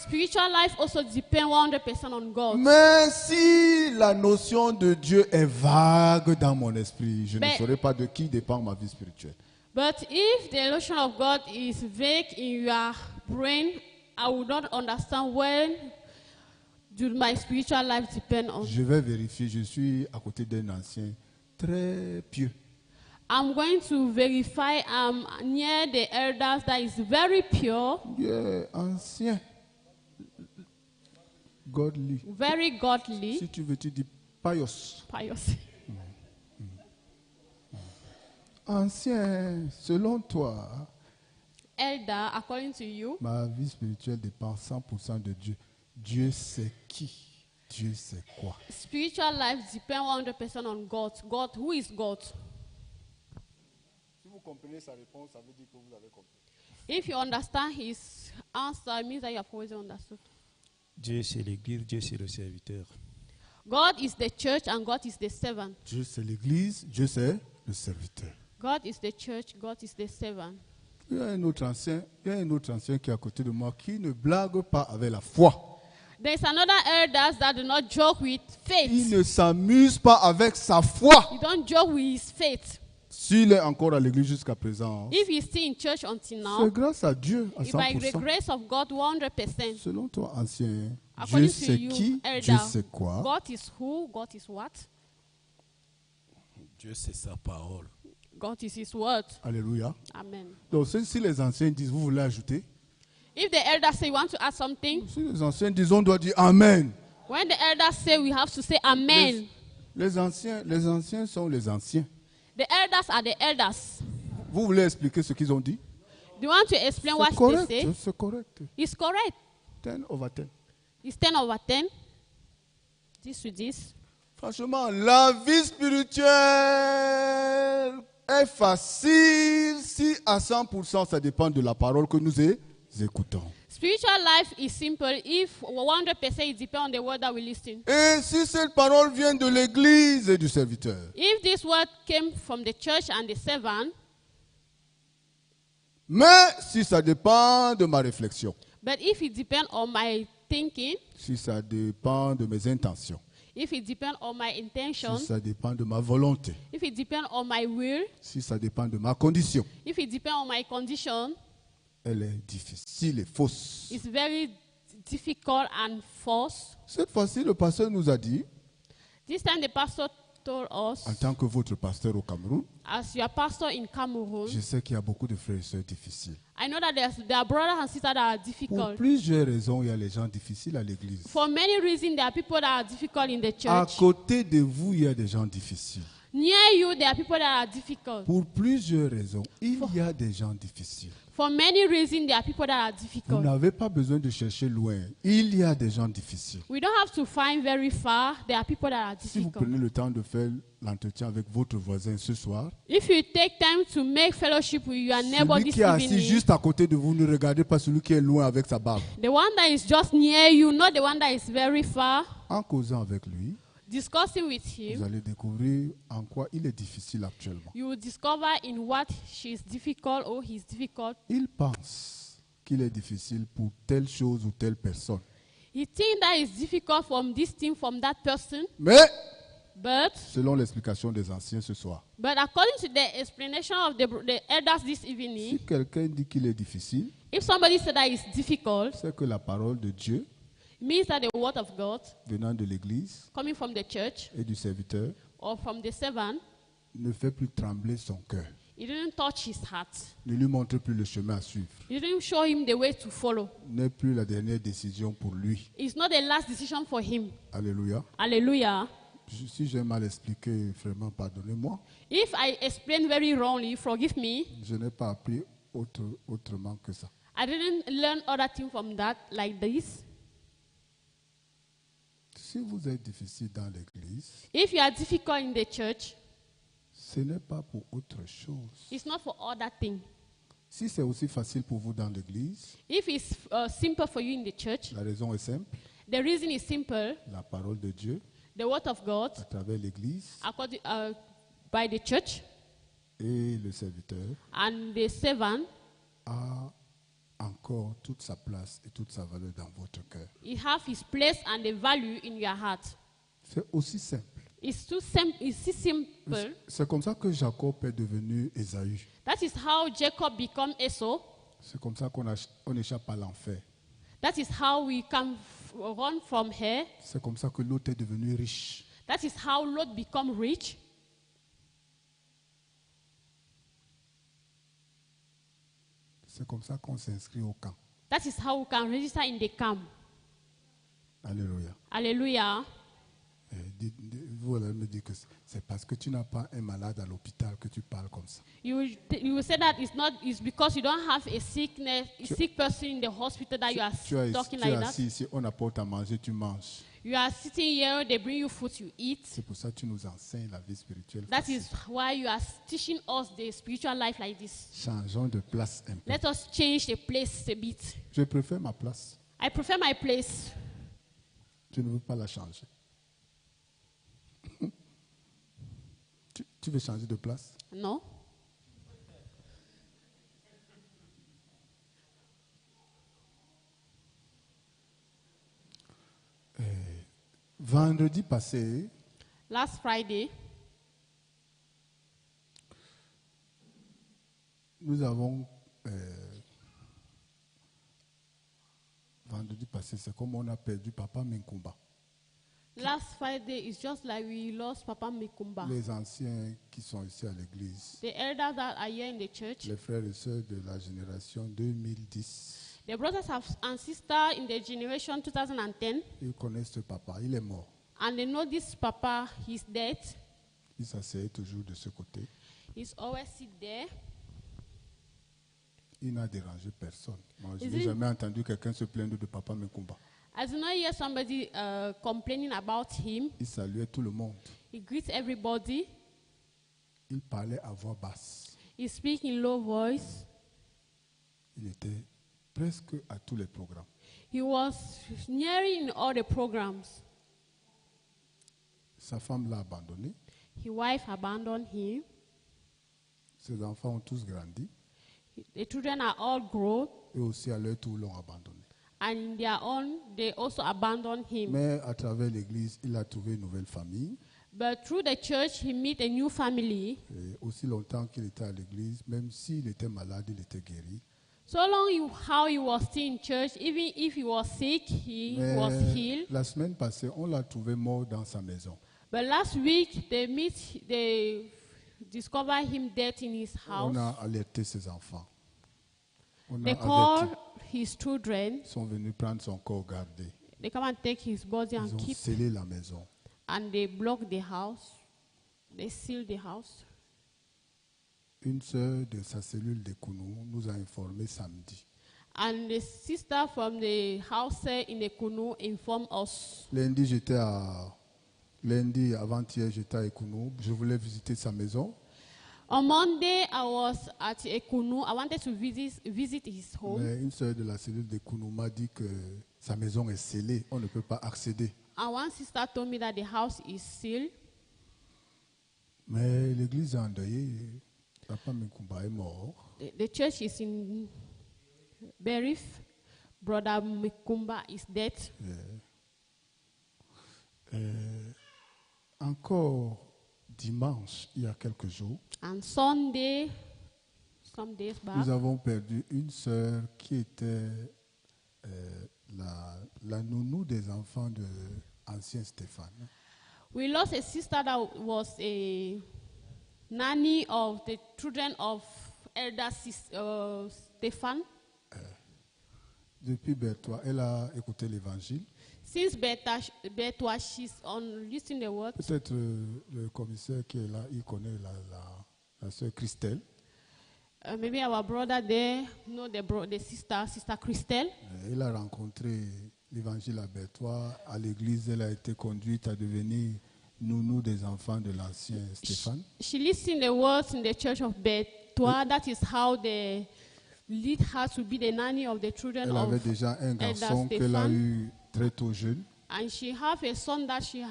Spiritual life also depends 100% on God. Mais si la notion de Dieu est vague dans mon esprit, je ne Mais- saurais pas de qui dépend ma vie spirituelle. But if the notion of God is vague in your brain, I would not understand when do my spiritual life depend on. Je vais vérifier, je suis à côté d'un ancien très pieux. I'm going to verify I'm near the elders that is very pure, Ancien. Godly. very godly, Si tu veux, tu dis pious. pious. Ancien, selon toi, Elder, according to you, ma vie spirituelle dépend 100% de Dieu. Dieu c'est qui? Dieu c'est quoi? spiritual life depends 100% on God. God, who is God? Si vous comprenez sa réponse, ça veut dire que vous avez compris. If you understand his answer, it means that you have always understood. Dieu c'est l'église, Dieu c'est le serviteur. God is the church and God is the servant. Dieu c'est l'église, Dieu c'est le serviteur. God is the church, God is the servant. Il y a un autre ancien qui est à côté de moi qui ne blague pas avec la foi. There's another elders that do not joke with Il faith. ne s'amuse pas avec sa foi. You don't joke with his faith. S'il est encore à l'église jusqu'à présent, If he's still in church until c'est now, grâce à Dieu à it's by the 100%. grace of God 100%. Selon toi, ancien, Dieu According to c'est you, qui, elder, Dieu c'est quoi. God is who, God is what? Dieu c'est sa parole. God is his word. Alléluia. Amen. Donc si les anciens disent, vous voulez ajouter? If the elders say you want to add something, Si les anciens disent, on doit dire Amen. when the elders say we have to say amen. Les anciens sont les anciens. The elders are the elders. Vous voulez expliquer ce qu'ils ont dit? Do you want to explain what C'est they correct, say? c'est correct. It's correct. 10 over 10. It's 10 over 10. This to this. Franchement, la vie spirituelle est facile si à 100% ça dépend de la parole que nous écoutons. Spiritual life is simple if 100% it depends on the word that we listen. Et si cette parole vient de l'église et du serviteur, If this word came from the church and the servant, mais si ça dépend de ma réflexion, but if it depends on my thinking, si ça dépend de mes intentions, if it depends on my intention, si ça dépend de ma volonté, if it depends on my will, si ça dépend de ma condition, if it depends on my condition, elle est difficile et fausse. it's very difficult and false. Cette fois-ci, le pasteur nous a dit, This time the pastor told us, en tant que votre pasteur au Cameroun, as your pastor in Cameroon, je sais qu'il y a beaucoup de frères et sœurs difficiles. I know that there are brothers and sisters that are Pour difficult. plusieurs raisons, il y a les gens difficiles à l'église. For many reasons, there are people that are difficult in the À church. côté de vous, il y a des gens difficiles. Near you, there are people that are difficult. Pour plusieurs raisons, il y a des gens difficiles. For many reasons, there are people that are Vous difficult. n'avez pas besoin de chercher loin. Il y a des gens difficiles. We don't have to find very far. There are people that are Si vous difficult. prenez le temps de faire l'entretien avec votre voisin ce soir, If you take time to make fellowship with your neighbor celui this qui est assis evening, juste à côté de vous, ne regardez pas celui qui est loin avec sa barbe. the one that is just near you, not the one that is very far, En causant avec lui, discussing with vous him, allez découvrir en quoi il est difficile actuellement. you will discover in what she is difficult or he is difficult. Il pense qu'il est difficile pour telle chose ou telle personne. He thinks that is difficult from this thing, from that person, Mais, but selon l'explication des anciens ce soir, according to the explanation of the elders this evening, si quelqu'un dit qu'il est difficile, if somebody said that it's difficult, c'est que la parole de Dieu, it means that the word of God venant de l'église coming from the church et du serviteur, or from the servant, ne fait plus trembler son cœur, it didn't touch his heart. ne lui montre plus le chemin à suivre, It didn't show him the way to follow. n'est plus la dernière décision pour lui. It's not the last decision for him. Alléluia. Hallelujah. Si j'ai mal expliqué, vraiment, pardonnez-moi. If I explain very wrongly, forgive me. Je n'ai pas appris autrement que ça. I didn't learn other things from that like this. Si vous êtes difficile dans l'église, If you are difficult in the church, ce n'est pas pour autre chose. it's not for other things. Si c'est aussi facile pour vous dans l'église, If it's simple for you in the church, la raison est simple. the reason is simple. La parole de Dieu, The word of God, à travers l'église according, by the church et le serviteur, and the servant, a encore toute sa place et toute sa valeur dans votre cœur. It have his place and the value in your heart. C'est aussi simple. It's too simple. C'est comme ça que Jacob est devenu Ésaü. That is how Jacob became Esau. C'est comme ça on échappe à l'enfer. That is how we can run from here. C'est comme ça que l'autre est devenu riche. That is how Lot become rich. C'est comme ça qu'on s'inscrit au camp. That is how we can register in the camp. Alléluia. Hallelujah. Vous allez me dire que c'est parce que tu n'as pas un malade à l'hôpital que tu parles comme ça. You will say that it's because you don't have a sick person in the hospital that you are talking Tu es like that. assis ici, on apporte à manger, tu manges. You are sitting here, they bring you food, you eat. C'est pour ça que tu nous enseignes la vie spirituelle. That facile. is why you are teaching us the spiritual life like this. Changeons de place un peu. Let us change the place a bit. Je préfère ma place. I prefer my place. Tu ne veux pas la changer. Tu veux changer de place? No? Vendredi passé, Last Friday, nous avons... vendredi passé, c'est comme on a perdu Papa Minkumba. Last Friday is just like we lost Papa Mikumba. Les anciens qui sont ici à l'église, The elders that are here in the church, les frères et sœurs de la génération 2010, the brothers and sisters in the generation 2010, ils connaissent ce papa. Il est mort. and they know this Papa, he's dead. Il s'asseyait toujours de ce côté. He's always sit there. Il n'a dérangé personne. Moi, je Is n'ai it- jamais entendu quelqu'un se plaindre de Papa Minkumba. I do not hear somebody complaining about him. Il saluait tout le monde. He greets everybody. Il parlait à voix basse. He speaks in low voice. Il était presque à tous les programmes. He was nearing all the programs. Sa femme l'a abandonné. His wife abandoned him. Ses enfants ont tous grandi. The children are all grown, Et aussi à leur tour l'ont abandonné. and in their own, they also abandoned him. Mais à travers l'église, il a trouvé une nouvelle famille. But through the church, he met a new family. Et aussi longtemps qu'il était à l'église, même s'il était malade, il était guéri. So long how he was still in church, even if he was sick, he was Mais healed. la semaine passée, on l'a trouvé mort dans sa maison. But last week, they discovered him dead in his house. On a alerté ses enfants. On a They averti. called his children. Ils sont venus prendre son corps gardé. They come and take his body Ils and ont keep, scellé la maison. and they block the house. They seal the house. Une sœur de sa cellule de Kounou nous a informé samedi. And the sister from the house in the Kunu informed us. Lundi, avant-hier, j'étais à Ekounou. Je voulais visiter sa maison. On Monday, I was at Ekunu. I wanted to visit his home. Mais une sœur de la cellule de Kounou m'a dit que sa maison est scellée. On ne peut pas accéder. And one sister told me that the house is sealed. Mais l'église est endeuillée. Papa Minkumba est mort. The church is in Berif. Brother Mikumba is dead. Encore dimanche, il y a quelques jours, And Sunday, some days back, nous avons perdu une sœur qui était la nounou des enfants de ancien Stéphane. we lost a sister that was a nanny of the children of elder Stephan. Depuis Bertois, elle a écouté l'évangile. Since Betwa, she's on listening the word. Peut-être le commissaire qui est là, il connaît la sœur Christelle. Maybe our brother there know the sister Christelle. Elle a rencontré l'évangile à Bertois. À l'église, elle a été conduite à devenir nounou des enfants de l'ancien Stéphane. She listened the words in the church of Betwa. That is how they lead her to be the nanny of the children Elle avait of déjà un Elder garçon qu'elle a Stephan. eu très tôt jeune. And she have a son that she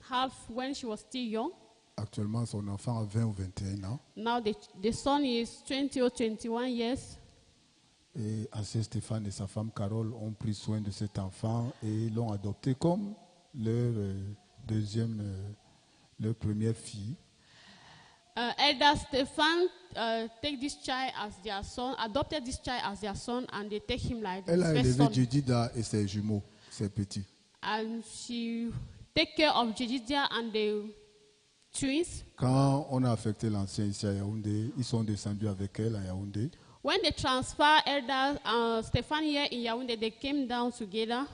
have when she was still young. Actuellement, son enfant a 20 ou 21 ans. Now the son is 20 or 21 years. Et Ancien Stéphane et sa femme Carole ont pris soin de cet enfant et l'ont adopté comme leur leur première fille. Elder Stefan take this child as their son, adopted this child as their son, and they take him like Elle his a first élevé son. Jedida et ses jumeaux, ses petits. And she take care of Jedidia and the twins. Quand on a affecté l'ancien ici à Yaoundé, ils sont descendus avec elle à Yaoundé. When they transfer Elder Stefan here in Yaoundé, they came down together.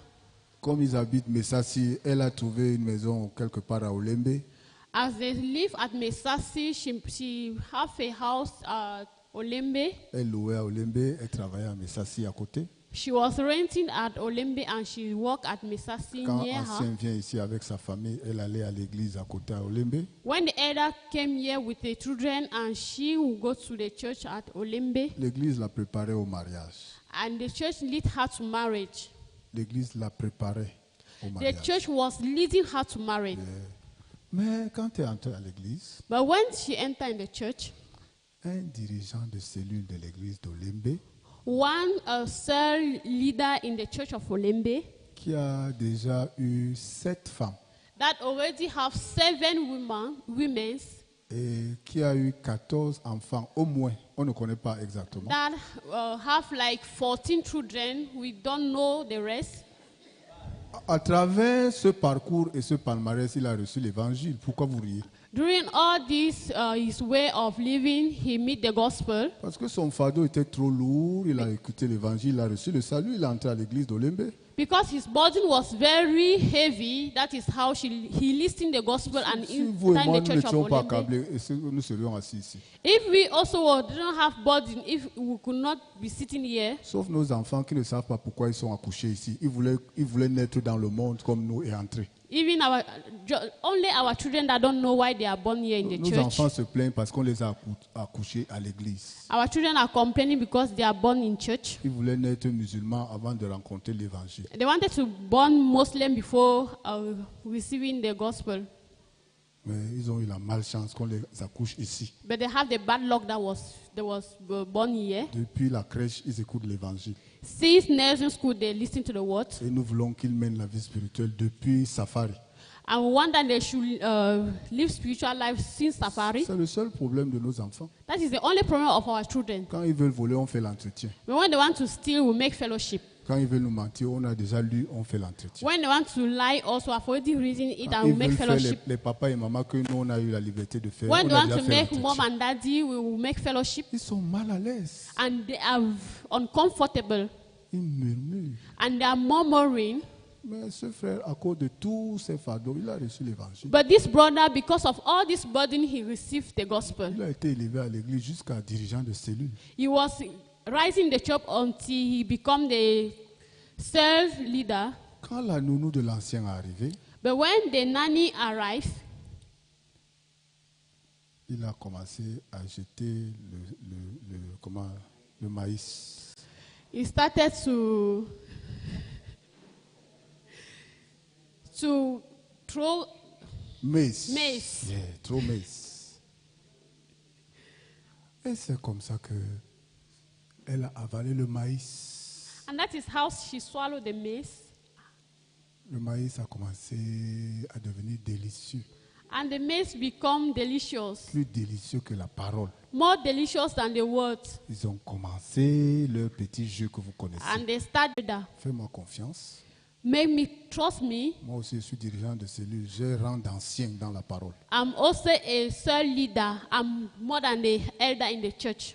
Comme ils habitent Messassi, elle a trouvé une maison quelque part à Olembe. As they live at Mesasi, she have a house at Olembe. Elle louait à Olembe, elle travaillait à Messassi à côté. She was renting at Olembe and she worked at Mesasi Quand near l'ancien her. vient ici avec sa famille, elle allait à l'église à côté à Olembe. When the elder came here with the children and she would go to the church at Olembe, L'église la préparait au mariage. and the church lead her to marriage. L'église la préparait au The mariage. church was leading her to marriage. Mais quand tu es entré à l'église, But when she entered in the church, un dirigeant de cellule de l'église d'Olembe, one cell leader in the church of Olembe qui a déjà eu 7 femmes that already have 7 women et qui a eu 14 enfants au moins, on ne connaît pas exactement, that have like 14 children. We don't know the rest. à travers ce parcours et ce palmarès, il a reçu l'évangile. Pourquoi vous riez? During all this, his way of living, he met the gospel. Parce que son fardeau était trop lourd, il a écouté l'évangile, il a reçu le salut, il est entré à l'église d'Olembe. Because his burden was very heavy, that is how he listened the gospel and Si vous et entered moi, the nous church of n'étions pas Olembe. accablés, nous serions assis ici. If we also didn't have burden, if we could not be sitting here, Sauf nos enfants qui ne savent pas pourquoi ils sont accouchés ici. Ils voulaient naître dans le monde comme nous et entrer. even only our children that don't know why they are born here in the Nos church. enfants se plaignent parce qu'on les a accouchés à l'église. Our children are complaining because they are born in church. Ils voulaient naître musulmans avant de rencontrer l'évangile. They wanted to born Muslim before receiving the gospel, Mais ils ont eu la malchance qu'on les accouche ici. but they have the bad luck that they was born here. Depuis la crèche, ils écoutent l'évangile. Since nursing school, they listen to the word, Et nous voulons qu'ils mènent la vie spirituelle depuis Safari. and we want that they should live spiritual life since Safari. C'est le seul problème de nos enfants. That is the only problem of our children. Quand ils veulent voler, on fait l'entretien. But when they want to steal, we make fellowship. Quand ils veulent nous mentir, on a déjà lu, on fait l'entretien. When they want to lie, also I've already reasoned it Quand and we ils make veulent faire fellowship. les papas et mamans que nous, on a eu la liberté de faire, When on they a want déjà to fait make mom l'entretien. and daddy, we will make fellowship. Ils sont mal à l'aise. And they are uncomfortable. Ils murmurent. And they are murmuring. Mais ce frère, à cause de tous ses fardeaux, il a reçu l'évangile. But this brother, because of all this burden, he received the gospel. Il a été élevé à l'église jusqu'à dirigeant de cellule. He was rising the church until he became the cell leader. Quand la nounou de l'ancien est arrivée, But when the nanny arrived, il a commencé à jeter le maïs. he started to throw Maïs. maize. Yeah, trop maïs. Et c'est comme ça que elle a avalé le maïs. And that is how she swallowed the maize. Le maïs a commencé à devenir délicieux. And the maize become delicious. Plus délicieux que la parole. More delicious than the word. Ils ont commencé leur petit jeu que vous connaissez. And they started that. Fais-moi confiance. Make me trust me. Moi aussi, je suis dirigeant de cellule. J'ai rang d'ancien dans la parole. I'm also a cell leader. I'm more than the elder in the church.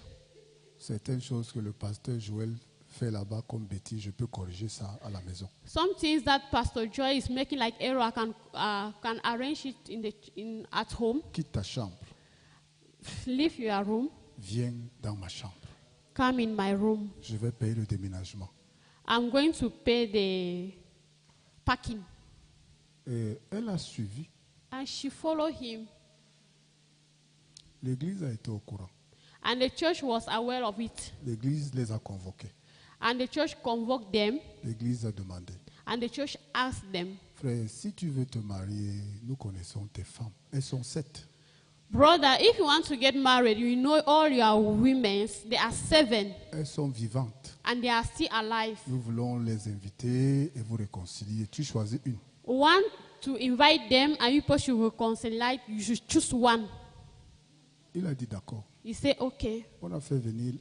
Certaines choses que le pasteur Joël fait là-bas comme bêtise, je peux corriger ça à la maison. Some things that Pastor Joy is making like error, I can arrange it at home. Quitte ta chambre, Leave your room. viens dans ma chambre. Come in my room. Je vais payer le déménagement. I'm going to pay the parking. Et elle a suivi. And she followed him. L'église a été au courant. And the church was aware of it. L'église les a convoqués. And the church convoked them. L'église a demandé, And the church asked them, frère, si tu veux te marier, nous connaissons tes femmes. Elles sont 7. Brother, if you want to get married, you know all your women, they are 7 Elles sont vivantes. and they are still alive. Nous voulons les inviter et vous réconcilier. Tu choisis une. We want to invite them and you people should reconcile. You should choose one. Il a dit d'accord. He said, okay. On a fait venir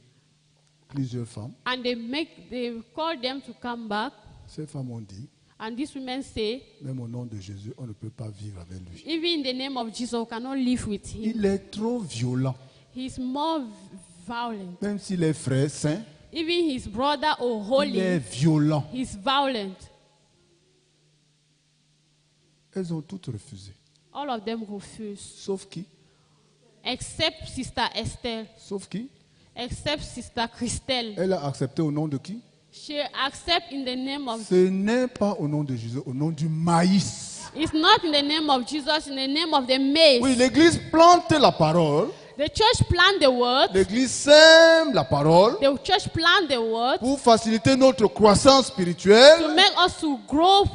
plusieurs femmes. And they call them to come back. Ces femmes ont dit, And these women say, même au nom de Jésus, on ne peut pas vivre avec lui. even in the name of Jesus, we cannot live with him. Il est trop violent. He's more violent. Même s'il est frère saint, Even his brother or il est holy, violent. he's violent. Elles ont toutes refusé. All of them refuse. Sauf qui? Except Sister Estelle. Sauf qui? Except Sister Christelle. Elle a accepté au nom de qui? She accept in the name of... Ce n'est pas au nom de Jésus, au nom du maïs. It's not in the name of Jesus, in the name of the maize. Oui, l'église plante la parole. The church plant the word. L'église sème la parole The church plant the word pour faciliter notre croissance spirituelle, to make us to grow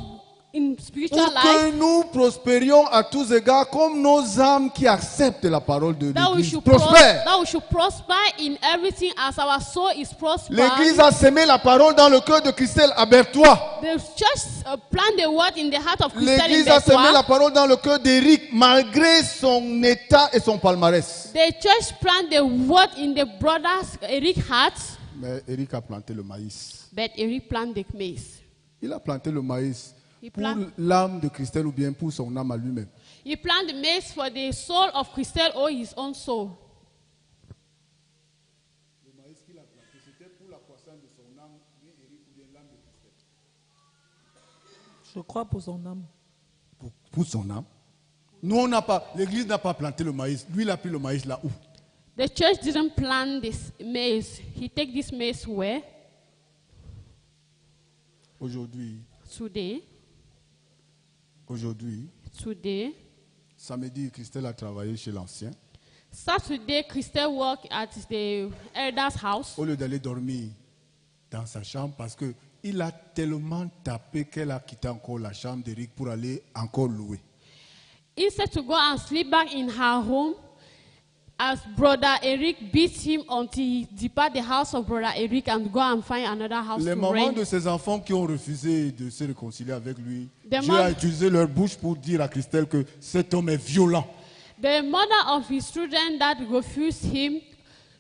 in spiritual pour que life. nous prospérions à tous égards comme nos âmes qui acceptent la parole de That we l'église should prospèrent. that we should prosper in everything as our soul is prospered. L'église a semé la parole dans le cœur de Christelle à Berthois. The church plant the word in the heart of Christian in L'église a semé la Bertois. parole dans le cœur d'Éric malgré son état et son palmarès. The church plant the word in the brother's Eric heart, Mais Éric a planté le maïs. but Eric plant the maize. Il a planté le maïs He pour plant, l'âme de Christelle ou bien pour son âme à lui-même. he plant the maize for the soul of Christelle or his own soul. Le maïs qu'il a planté, c'était pour la croissance de son âme, lui, Éric, ou bien l'âme de Christelle. Je crois pour son âme. Pour son âme. Nous, on n'a pas, l'église n'a pas planté le maïs. Lui, il a pris le maïs là où? The church didn't plant this maize. He take this maize where? Aujourd'hui, Today, samedi, Christelle a travaillé chez l'ancien. Saturday, Christelle work at the elder's house. Au lieu d'aller dormir dans sa chambre, parce que il a tellement tapé qu'elle a quitté encore la chambre d'Éric pour aller encore louer. Instead to go and sleep back in her home, as brother Eric beat him until he depart the house of brother Eric and go and find another house Les to mamans rent. de ses enfants qui ont refusé de se réconcilier avec lui, Des Dieu a utilisé leur bouche pour dire à Christelle que cet homme est violent. The mother of his children that refused him,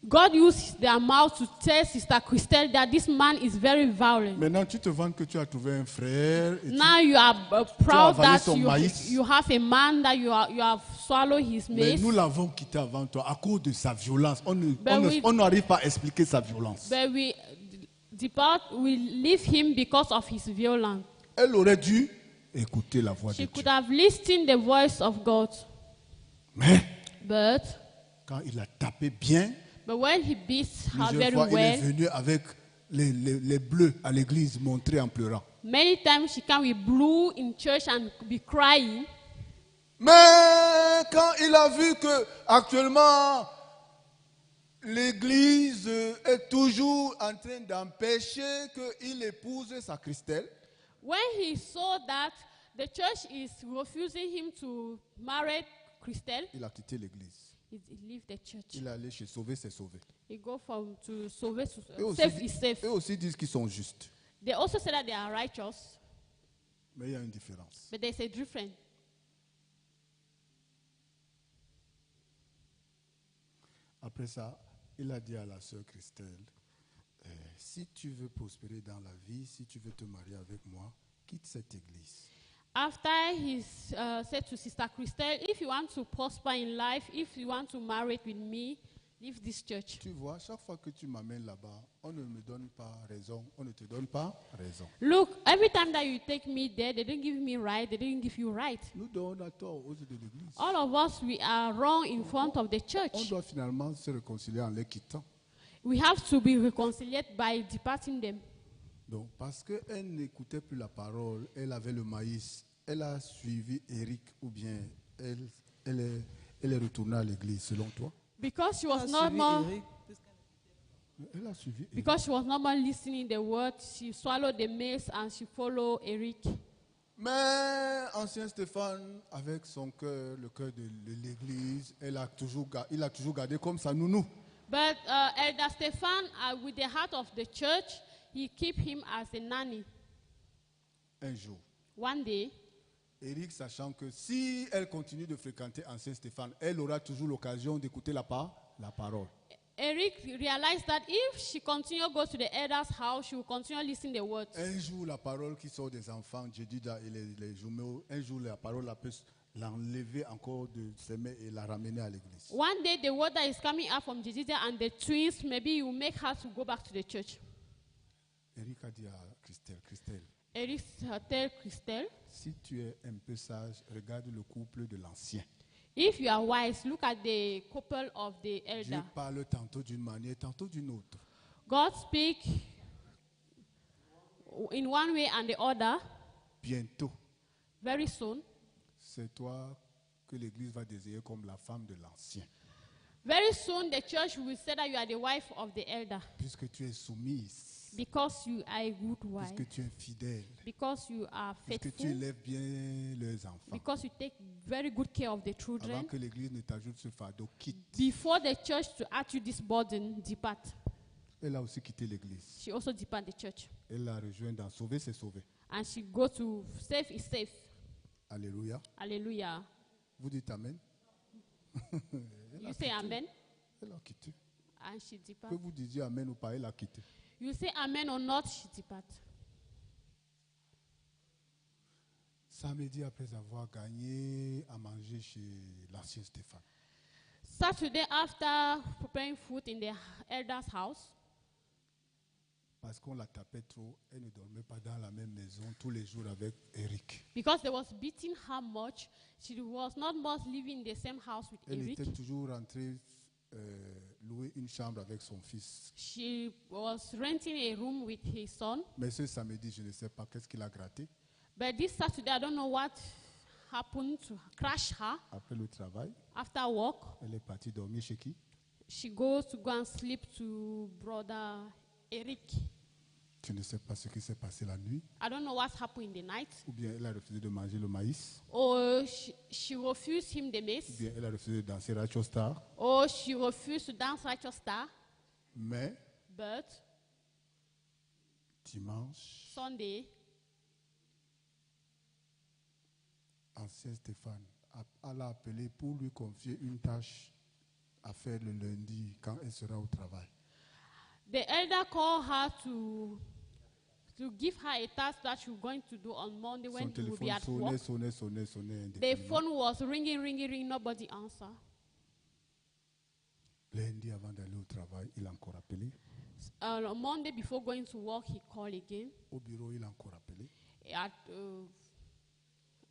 God used their mouth to tell Sister Christelle that this man is very violent. Maintenant, tu te vantes que tu as trouvé un frère et Now you are proud avalé that son maïs. you have a man that you have swallowed his mais maize. nous l'avons quitté avant toi à cause de sa violence. Ben oui. On n'arrive pas à expliquer sa violence. But we leave him because of his violence. Elle aurait dû écouter la voix de She Dieu. could have listened the voice of God. Mais But quand il a tapé bien, when he beats her plusieurs very fois, il est well, venu avec les bleus à l'église montrer en pleurant. many times she can be blue in church and be crying. Mais quand il a vu que actuellement l'église est toujours en train d'empêcher qu'il épouse sa Christelle, When he saw that the church is refusing him to marry Christelle, il a quitté l'église. he leave the church. Il est allé chez Sauver, c'est Sauvé. He go from to save Eux safe is safe. eux aussi disent qu'ils sont justes. They also say that they are righteous, Mais il y a une différence. but there's a difference. Après ça, il a dit à la sœur Christelle, si tu veux prospérer dans la vie, si tu veux te marier avec moi, quitte cette église. After he said to Sister Christelle, if you want to prosper in life, if you want to marry with me, leave this church. Tu vois, chaque fois que tu m'amènes là-bas, on ne me donne pas raison, on ne te donne pas raison. Look, every time that you take me there, they didn't give me right, they didn't give you right. Nous donnons à tort aux yeux de l'église. All of us, we are wrong in front of the On church. doit finalement se réconcilier en les quittant. We have to be reconciled by departing them. Donc, parce qu'elle n'écoutait plus la parole, elle avait le maïs, elle a suivi Eric ou bien elle est retournée à l'église, selon toi? Because she was Ah, no suivi more, Eric. Elle a suivi Eric. because she was not more listening the word, she swallowed the maize and she followed Eric. Mais ancien Stéphane, avec son cœur, le cœur de l'église, il a toujours gardé comme sa nounou. But Elder Stefan, with the heart of the church, he keep him as a nanny. Un jour, One day, Eric, sachant que si elle continue de fréquenter ancien Stéphane, elle aura toujours l'occasion d'écouter la parole. Eric realized that if she continue to go to the elder's house, she will continue listening the words. Un jour, la parole qui sort des enfants, Jedida et les jumeaux, un jour, la parole la peut l'enlever encore de ses mains et la ramener à l'église. One day, the word that is coming out from Jedida and the twins, maybe you make her to go back to the church. Eric a dit à Christelle, Eric tell Christelle, si tu es un peu sage, regarde le couple de l'ancien. if you are wise, look at the couple of the Dieu elder. parle tantôt d'une manière, tantôt d'une autre. God speak in one way and the other. Bientôt, Very soon. c'est toi que l'église va désirer comme la femme de l'ancien. Very soon, the church will say that you are the wife of the elder Puisque tu es soumise, because you are a good wife, puisque tu es fidèle, because you are puisque tu faithful, élèves bien leurs enfants. because you take very good care of the Avant children. que l'église ne t'ajoute ce fardeau, quitte. Before the church to add you this burden, depart. Elle a aussi quitté l'église. She also depart the church. Elle l'a rejoint dans Sauver, c'est sauver. And she go to safe is safe. Alléluia. Hallelujah. Vous dites Amen. You say amen, Elle a quitté. and she Que depart. vous disiez Amen ou pas, elle a quitté. You say amen or not, she depart. Samedi, après avoir gagné à manger chez l'ancien Stéphane, Saturday, after preparing food in the elder's house, parce qu'on la tapait trop, elle ne dormait pas dans la même maison tous les jours avec Eric. because they was beating her much, she was not much living in the same house with Elle Eric. était toujours rentrée louer une chambre avec son fils. She was renting a room with his son. Mais ce samedi, je ne sais pas qu'est-ce qu'il a gratté But this Saturday, I don't know what happened to crash her. après le travail. After work, Elle est partie dormir chez qui? she goes to go and sleep to brother Eric. Tu ne sais pas ce qui s'est passé la nuit. I don't know what happened in the night. Ou bien elle a refusé de manger le maïs. Or she refused him the Ou maize. bien elle a refusé de danser Rachel Star. Or she refused to dance Righteous Star. Mais But dimanche, Sunday, ancien Stéphane l'a appelé pour lui confier une tâche à faire le lundi quand elle sera au travail. the elder called her to give her a task that she's going to do on Monday Son when he will be téléphone at work. sonnait. The phone was ringing, nobody answered. Lundi, avant d'aller au travail, il a encore appelé. On Monday, before going to work, he called again. Au bureau, il a encore appelé.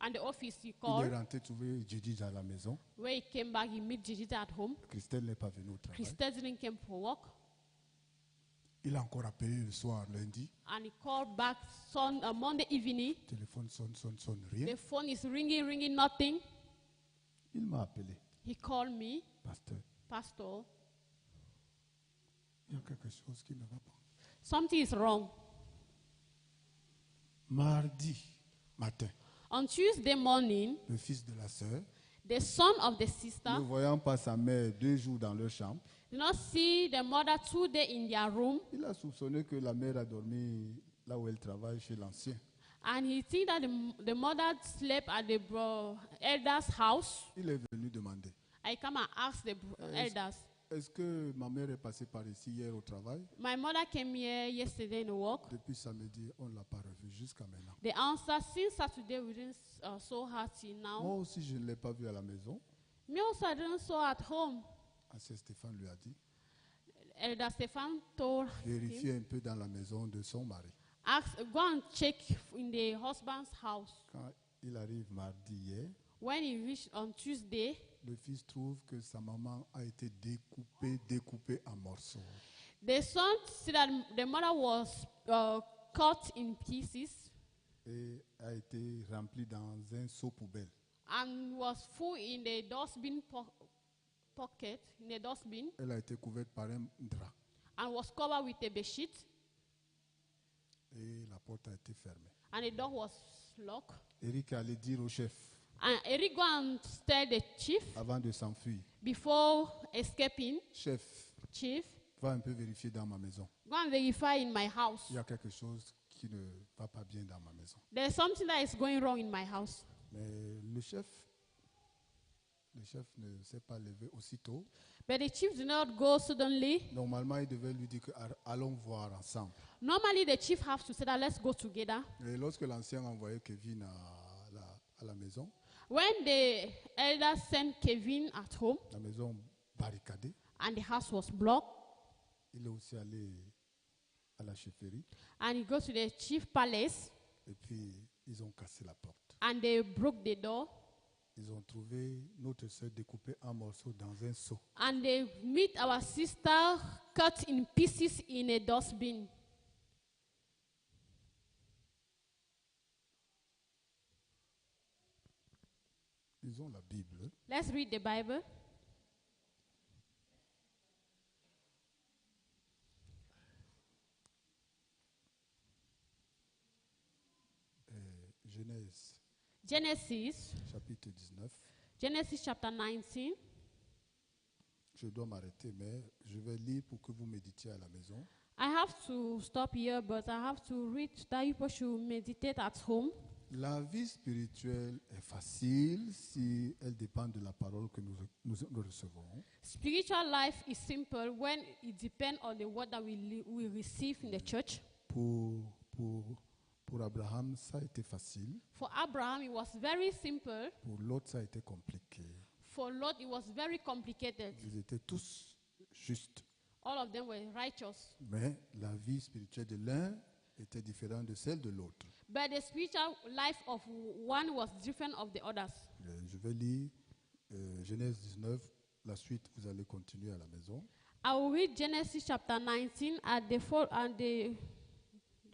At the office, he Il est called. rentré trouver Gigi à la maison. Where he came back, he met Jijita at home. Christelle n'est pas venue au travail. Christelle didn't come for work. Il a encore appelé le soir, lundi. And he called back Monday evening. Téléphone sonne, rien. The phone is ringing, nothing. Il m'a appelé. He called me, Pasteur, Pastor, il y a quelque chose qui ne va pas. something is wrong. Mardi matin, On Tuesday morning, le fils de la sœur, the son of the ne sister voyant pas sa mère 2 jours dans leur chambre, did not see the mother 2 days in their room. il a soupçonné que la mère a dormi là où elle travaille chez l'ancien. And he think that the mother slept at the elder's house. Il est venu demander, I come and ask the elders. est-ce que ma mère est passée par ici hier au travail? My mother came here yesterday in work. Depuis samedi, on ne l'a pas revue jusqu'à maintenant. The answer, since Saturday, we didn't saw her till Moi now. aussi, je ne l'ai pas vue à la maison. Me also, I didn't saw at home. Ancien Stéphane lui a dit, Elder Stefan told him, vérifiez un peu dans la maison de son mari. go and check in the husband's house. Quand il arrive mardi hier, When he reached on Tuesday, le fils trouve que sa maman a été découpée en morceaux. the son said that the mother was cut in pieces Et a été remplie dans un seau poubelle. and was full in the dustbin pocket, in the dustbin, Elle a été couverte par un drap. and was covered with a bedsheet. Et la porte a été fermée. and the door was locked. Eric est allé dire au chef, And Eric go and tell the chief avant de s'enfuir, before escaping. chef, Chief, va un peu vérifier dans ma maison. go and verify in my house. Il y a quelque chose qui ne va pas bien dans ma maison. There's something that is going wrong in my house. Mais le chef ne s'est pas levé aussitôt. But the chief did not go suddenly. Normalement, il devait lui dire que allons voir ensemble. Normally, the chief has to say that let's go together. Et lorsque l'ancien a envoyé Kevin à la maison, When the elder sent Kevin at home la maison barricadée, and the house was blocked, il est aussi allé à la chefferie and he goes to the chief palace et puis ils ont cassé la porte. and they broke the door Ils ont trouvé notre soeur découpée en morceaux dans un seau. and they meet our sister cut in pieces in a dustbin. Ils ont la Bible. Let's read the Bible. Genèse Genesis, chapitre 19. Genesis chapter 19. Je dois m'arrêter, mais je vais lire pour que vous méditiez à la maison. I have to stop here, but I have to read that people should meditate at home. La vie spirituelle est facile si elle dépend de la parole que nous recevons. Spiritual life is simple when it depends on the word that we receive in the church. Pour Abraham, ça a été facile. For Abraham, it was very simple. Pour l'autre, ça a été compliqué. For Lot, it was very complicated. Ils étaient tous justes. All of them were righteous. Mais la vie spirituelle de l'un était différente de celle de l'autre. But the spiritual life of one was different of the others. Je vais lire Genèse 19. La suite, vous allez continuer à la maison. I will read Genesis chapter 19 and the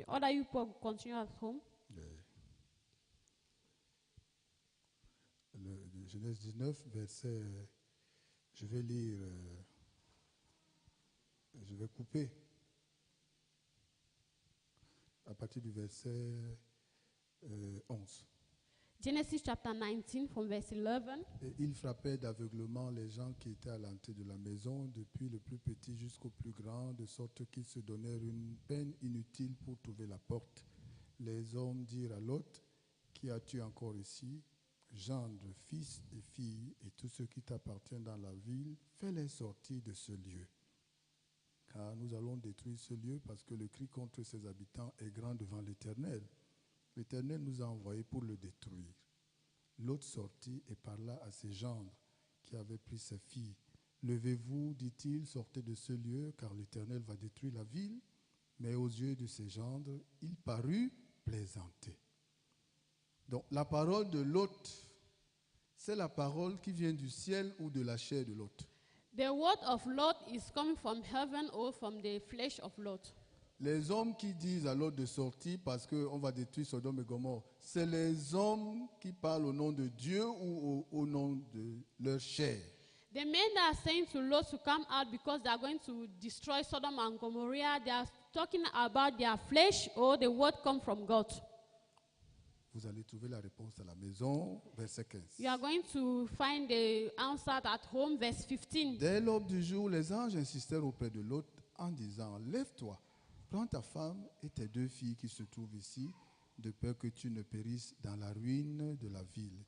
other you continue at home. Le Genèse 19, verset. Je vais lire. Je vais couper. À partir du verset 11. Genesis chapter 19 from verse 11. Et il frappait d'aveuglement les gens qui étaient à l'entrée de la maison, depuis le plus petit jusqu'au plus grand, de sorte qu'ils se donnèrent une peine inutile pour trouver la porte. Les hommes dirent à Lot, qui as-tu encore ici? Gendre, fils et filles, et tous ceux qui t'appartiennent dans la ville, fais-les sortir de ce lieu. Car nous allons détruire ce lieu parce que le cri contre ses habitants est grand devant l'Éternel. L'Éternel nous a envoyés pour le détruire. L'autre sortit et parla à ses gendres qui avaient pris ses filles. Levez-vous, dit-il, sortez de ce lieu, car l'Éternel va détruire la ville. Mais aux yeux de ses gendres, il parut plaisanter. Donc la parole de Lot, c'est la parole qui vient du ciel ou de la chair de Lot. The word of Lot is coming from heaven or from the flesh of Lot. Les hommes qui disent à Lot de sortir parce qu'on va détruire Sodome et Gomorrhe, c'est les hommes qui parlent au nom de Dieu ou au nom de leur chair. The men that are saying to Lot to come out because they are going to destroy Sodom and Gomorrah, they are talking about their flesh or the word come from God. Vous allez trouver la réponse à la maison, verset 15. You are going to find the answer at home, verse 15. Dès l'aube du jour, les anges insistèrent auprès de Lot en disant, lève-toi, prends ta femme et tes 2 filles qui se trouvent ici, de peur que tu ne périsses dans la ruine de la ville.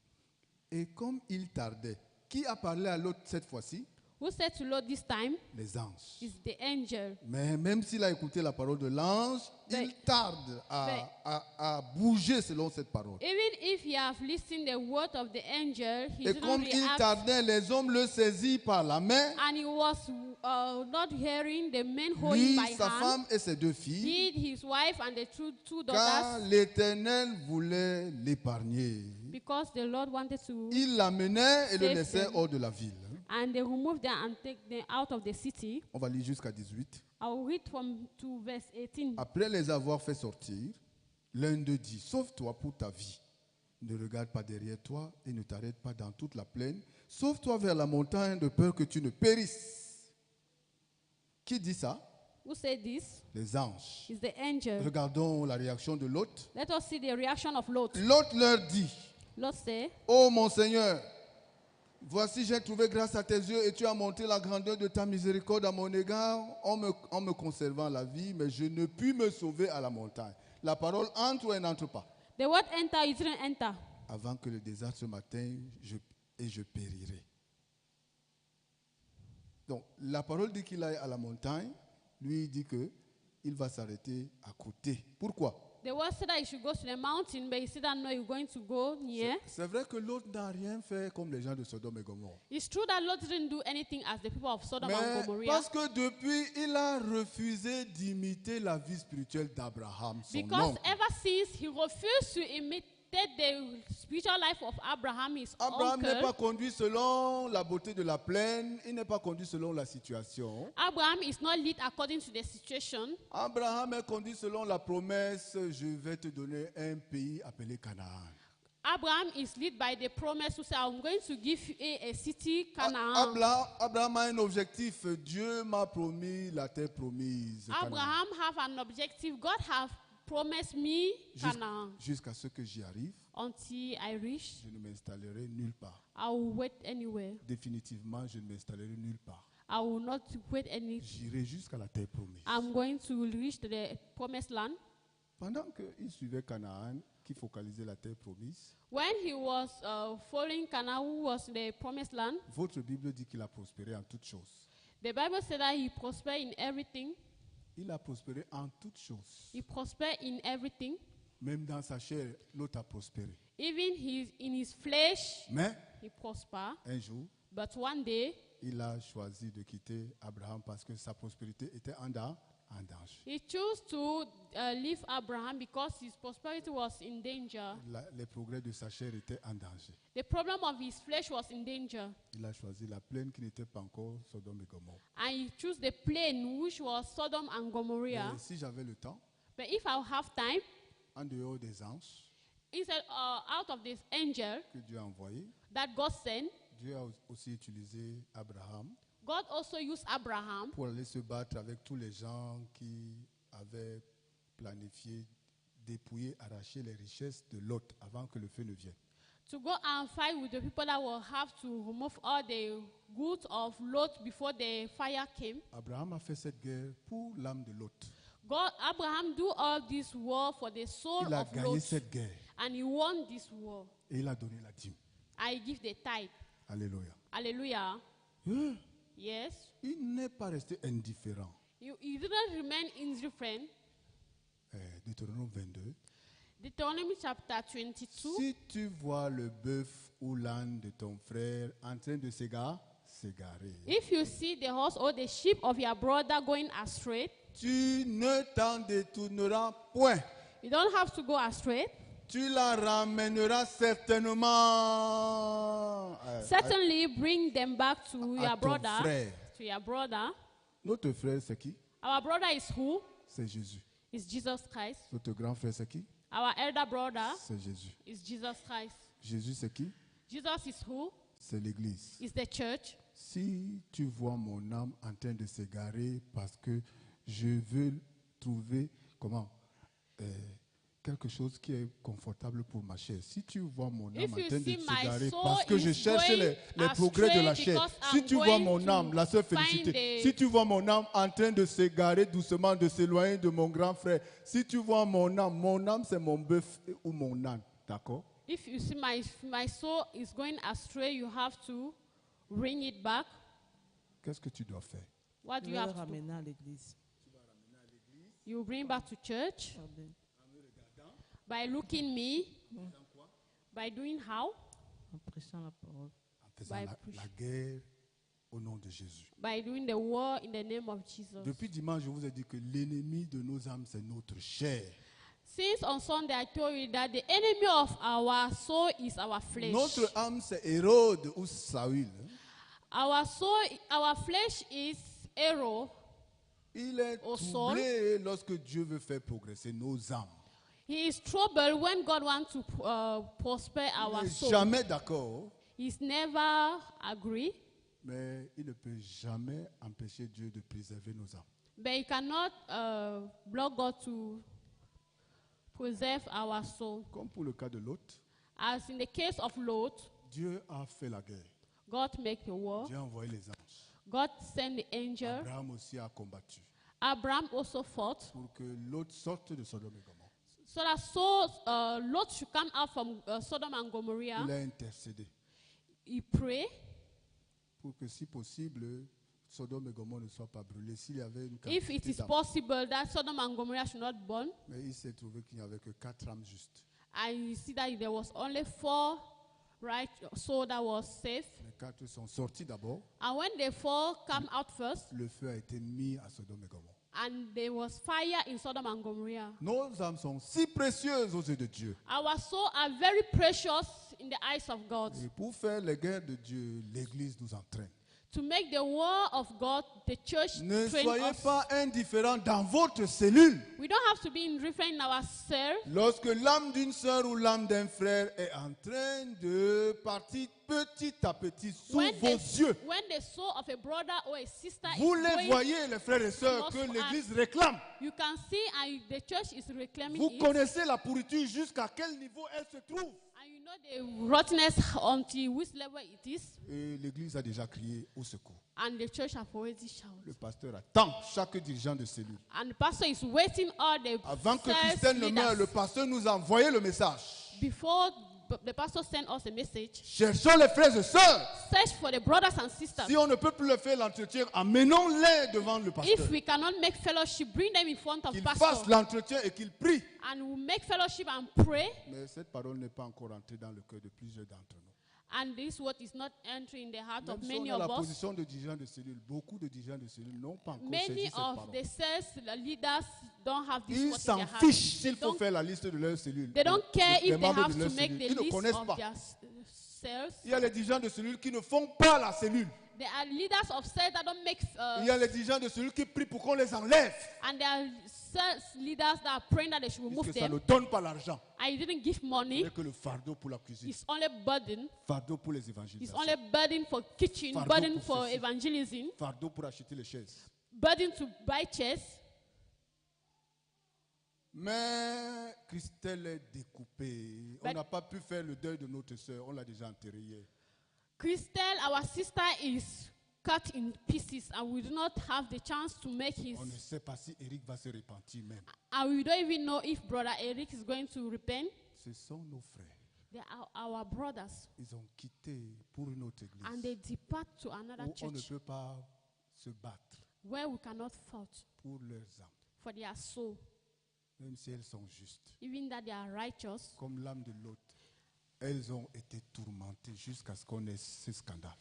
Et comme il tardait, qui a parlé à Lot cette fois-ci? Who said to Lot this time? Les anges. Is the angel. Mais même s'il a écouté la parole de l'ange, il tarde à bouger selon cette parole. Even if you have listened the word of the angel, he Et didn't comme il react, tardait, les hommes le saisirent par la main, and he was not hearing the men holding lui, by sa hand. femme et ses 2 filles, He, his wife, and the two car daughters, l'Éternel voulait l'épargner. because the Lord wanted to, Il l'amenait et le Save laissait them. hors de la ville. and they removed them and take them out of the city. On va lire jusqu'à 18. I will read from to verse 18. Après les avoir fait sortir, l'un d'eux dit, sauve-toi pour ta vie. Ne regarde pas derrière toi et ne t'arrête pas dans toute la plaine. Sauve-toi vers la montagne de peur que tu ne périsses. Qui dit ça? Who said this? Les anges. Is the angel. Regardons la réaction de Lot. Let us see the reaction of Lot. Lot leur dit, Lot said, ô mon Seigneur, voici j'ai trouvé grâce à tes yeux et tu as montré la grandeur de ta miséricorde à mon égard en me conservant la vie, mais je ne puis me sauver à la montagne. La parole entre ou elle n'entre pas? the word enter, you didn't enter. Avant que le désastre ce matin, je périrai. Donc, la parole dit qu'il aille à la montagne. Lui, il dit qu'il va s'arrêter à côté. Pourquoi? The word said that you should go to the mountain, but he said that no, you're going to go near. C'est vrai que l'autre n'a rien fait comme les gens de Sodome et Gomorrhe. It's true that Lot didn't do anything as the people of Sodom and Mais Gomorrah. parce que depuis, il a refusé d'imiter la vie spirituelle d'Abraham, son Because oncle. ever since he refused to imitate the spiritual life of Abraham, his Abraham n'est pas uncle, conduit selon la beauté de la plaine, il n'est pas conduit selon la situation. Abraham is not led according to the situation. Abraham est conduit selon la promesse, je vais te donner un pays appelé Canaan. Abraham is led by the promise to say, I'm going to give you a city, Canaan. Abraham a un objectif, Dieu m'a promis la terre promise. Canaan. Abraham have an objective. God have promised me Canaan. Jusqu'à ce que j'y arrive, Until I reach, je ne m'installerai nulle part. I will wait anywhere. Définitivement, je ne m'installerai nulle part. I will not wait any. J'irai jusqu'à la terre promise. I'm going to reach the promised land. Pendant qu'il suivait Canaan, qui focalisait la terre promise, When he was following Canaan, who was the promised land, votre Bible dit qu'il a prospéré en toutes choses. the Bible said that he prospered in everything. Il a prospéré en toutes choses. He prospered in everything. Même dans sa chair, l'autre a prospéré. Even in his flesh, Mais he prospered. un jour, But one day, il a choisi de quitter Abraham parce que sa prospérité était en danger. he chose to leave Abraham because his prosperity was in danger. Les progrès de sa chair étaient en danger. The problem of his flesh was in danger. Il a choisi la plaine qui n'était pas encore Sodome et Gomorrhe. And he chose the plain, which was Sodom and Gomorrah. Mais si j'avais le temps, But if I have time, en dehors des anges instead out of this angel que Dieu a envoyés, that God sent, Dieu a aussi utilisé Abraham God also used Abraham pour aller se battre avec tous les gens qui avaient planifié dépouiller, arracher les richesses de Lot avant que le feu ne vienne. to go and fight with the people that will have to remove all the goods of Lot before the fire came. Abraham a fait cette guerre pour l'âme de Lot. Abraham do all this war for the soul Il a of gagné Lot, cette guerre and he won this war. et il a donné la dîme. I give the tithe. Alléluia. Hallelujah. Yes. Il n'est pas resté indifférent. You didn't remain indifferent. Deutéronome 22. Deuteronomy chapter 22. Si tu vois le bœuf ou l'âne de ton frère en train de s'égarer, If you see the horse or the sheep of your brother going astray, tu ne t'en détourneras point. you don't have to go astray. Tu la ramèneras certainement Certainly bring them back to à your ton brother. frère. To your brother. Notre frère, c'est qui? Our brother is who? C'est Jésus. Is Jesus Christ. Notre grand frère, c'est qui? Our elder brother C'est Jésus. is Jesus Christ. Jésus, c'est qui? Jesus is who? C'est l'Église. Is the church. Si tu vois mon âme en train de s'égarer parce que je veux trouver, quelque chose qui est confortable pour ma chair. Si tu vois mon âme If en you train de see my s'égarer soul parce que je is cherche going les progrès de la astray chair. because Si I'm tu vois going mon to âme, la sœur find Félicité, the- si tu vois mon âme en train de s'égarer doucement, de s'éloigner de mon grand frère, si tu vois mon âme c'est mon bœuf ou mon âne. D'accord? If you see my soul is going astray, you have to bring it back. Qu'est-ce que tu dois faire? What do Je you vais le have to do? ramener à l'église. You bring back to church Amen. by looking me, by doing how? En prêchant la parole. En faisant By la push- guerre au nom de Jésus. By doing the war in the name of Jesus. Depuis dimanche, je vous ai dit que l'ennemi de nos âmes, c'est notre chair. Since on Sunday I told you that the enemy of our soul is our flesh. Notre âme, c'est Hérode ou Saül. Our soul, our flesh is arrow. Il est Au troublé lorsque Dieu veut faire progresser nos âmes. He is troubled when God wants to prosper Il our n'est soul. jamais d'accord, He's never agree, mais il ne peut jamais empêcher Dieu de préserver nos âmes. But it cannot block God to preserve our soul. Comme pour le cas de Lot, As in the case of Lot, Dieu a fait la guerre. God made the war. Dieu a envoyé les anges. God sent the angel. Abraham aussi a combattu Abraham also fought pour que Lot sorte de Sodome et Gomorrhe. so that Lot should come out from Sodom and Il Gomorrah. a intercédé He prayed pour que, si possible, Sodome et Gomorrhe ne soient pas brûlés. S'il y avait une if it quantité is d'âmes. possible that Sodom and Gomorrah should not burn. Mais il s'est trouvé qu'il n'y avait que 4 âmes justes. And you see that there was only 4 right soul that was safe. Les 4 sont sortis d'abord. And when the 4 come out first, Le feu a été mis à Sodome et Gomorrhe. and there was fire in Sodom and Gomorrah. Nos âmes sont si précieuses aux yeux de Dieu. Our souls are very precious in the eyes of God. Et pour faire les guerres de Dieu, l'Église nous entraîne. To make the war of God, the church Ne train soyez us. pas indifférents dans votre cellule. We don't have to be indifferent in ourselves. Lorsque l'âme d'une sœur ou l'âme d'un frère est en train de partir petit à petit sous vos yeux, when the soul of a brother or a sister vous is les going, voyez, les frères et sœurs, que l'Église réclame. you can see and the church is reclaiming Vous it. connaissez la pourriture jusqu'à quel niveau elle se trouve. And you know the rottenness until which level it is. Et l'Église a déjà crié au secours. And the church have already shouted. Le pasteur attend chaque dirigeant de cellule. And the pastor is waiting all the Avant que sales Christelle ne meure, leaders. le pasteur nous a envoyé le message. Before the pastor sent us a message, Cherchons les frères et sœurs. search for the brothers and sisters. Si on ne peut plus le faire l'entretien, amenons-les devant le pasteur. If we cannot make fellowship, bring them in front of Qu'ils pastor. fassent l'entretien et qu'ils prient. And we make fellowship and pray. Mais cette parole n'est pas encore entrée dans le cœur de plusieurs d'entre nous. And this word is not entering the heart of Même si on many est à la of us. position de dirigeant de cellule, beaucoup de dirigeants de cellule n'ont pas encore saisi Many cette of parole. the sales leaders don't have this Ils word in s'en their heart. fichent They s'il faut don't, faire la liste de leur cellule. they don't care Les if they membres have de leur to make cellule. the Ils ne list connaissent of pas. their sales. Il y a les dirigeants de cellules qui ne font pas la cellule. There are leaders of sales that don't make, Il y a les dirigeants de cellules qui prient pour qu'on les enlève. and there are sales leaders that are praying that they should remove Puisque ça ne them. donne pas l'argent. And you didn't give Il n'y money. a que le fardeau pour la cuisine. It's only burden. Fardeau pour les It's évangélisations. only burden for kitchen, Fardeau burden pour for ceci. evangelism, Fardeau pour acheter les chaises. burden to buy chairs. Mais Christelle est découpée. On But- n'a pas pu faire le deuil de notre sœur. On l'a déjà enterrée hier. Christelle, our sister, is cut in pieces, and we do not have the chance to make his. On ne sait pas si Eric va se repentir même. And we don't even know if brother Eric is going to repent. Ce sont nos frères. They are our brothers, Ils ont quitté pour une autre église and they depart to another où on ne church peut pas se battre where we cannot fight pour leurs âmes, for their soul, même si elles sont justes. even that they are righteous. Comme l'âme de l'autre, elles ont été tourmentées jusqu'à ce qu'on ait ce scandale.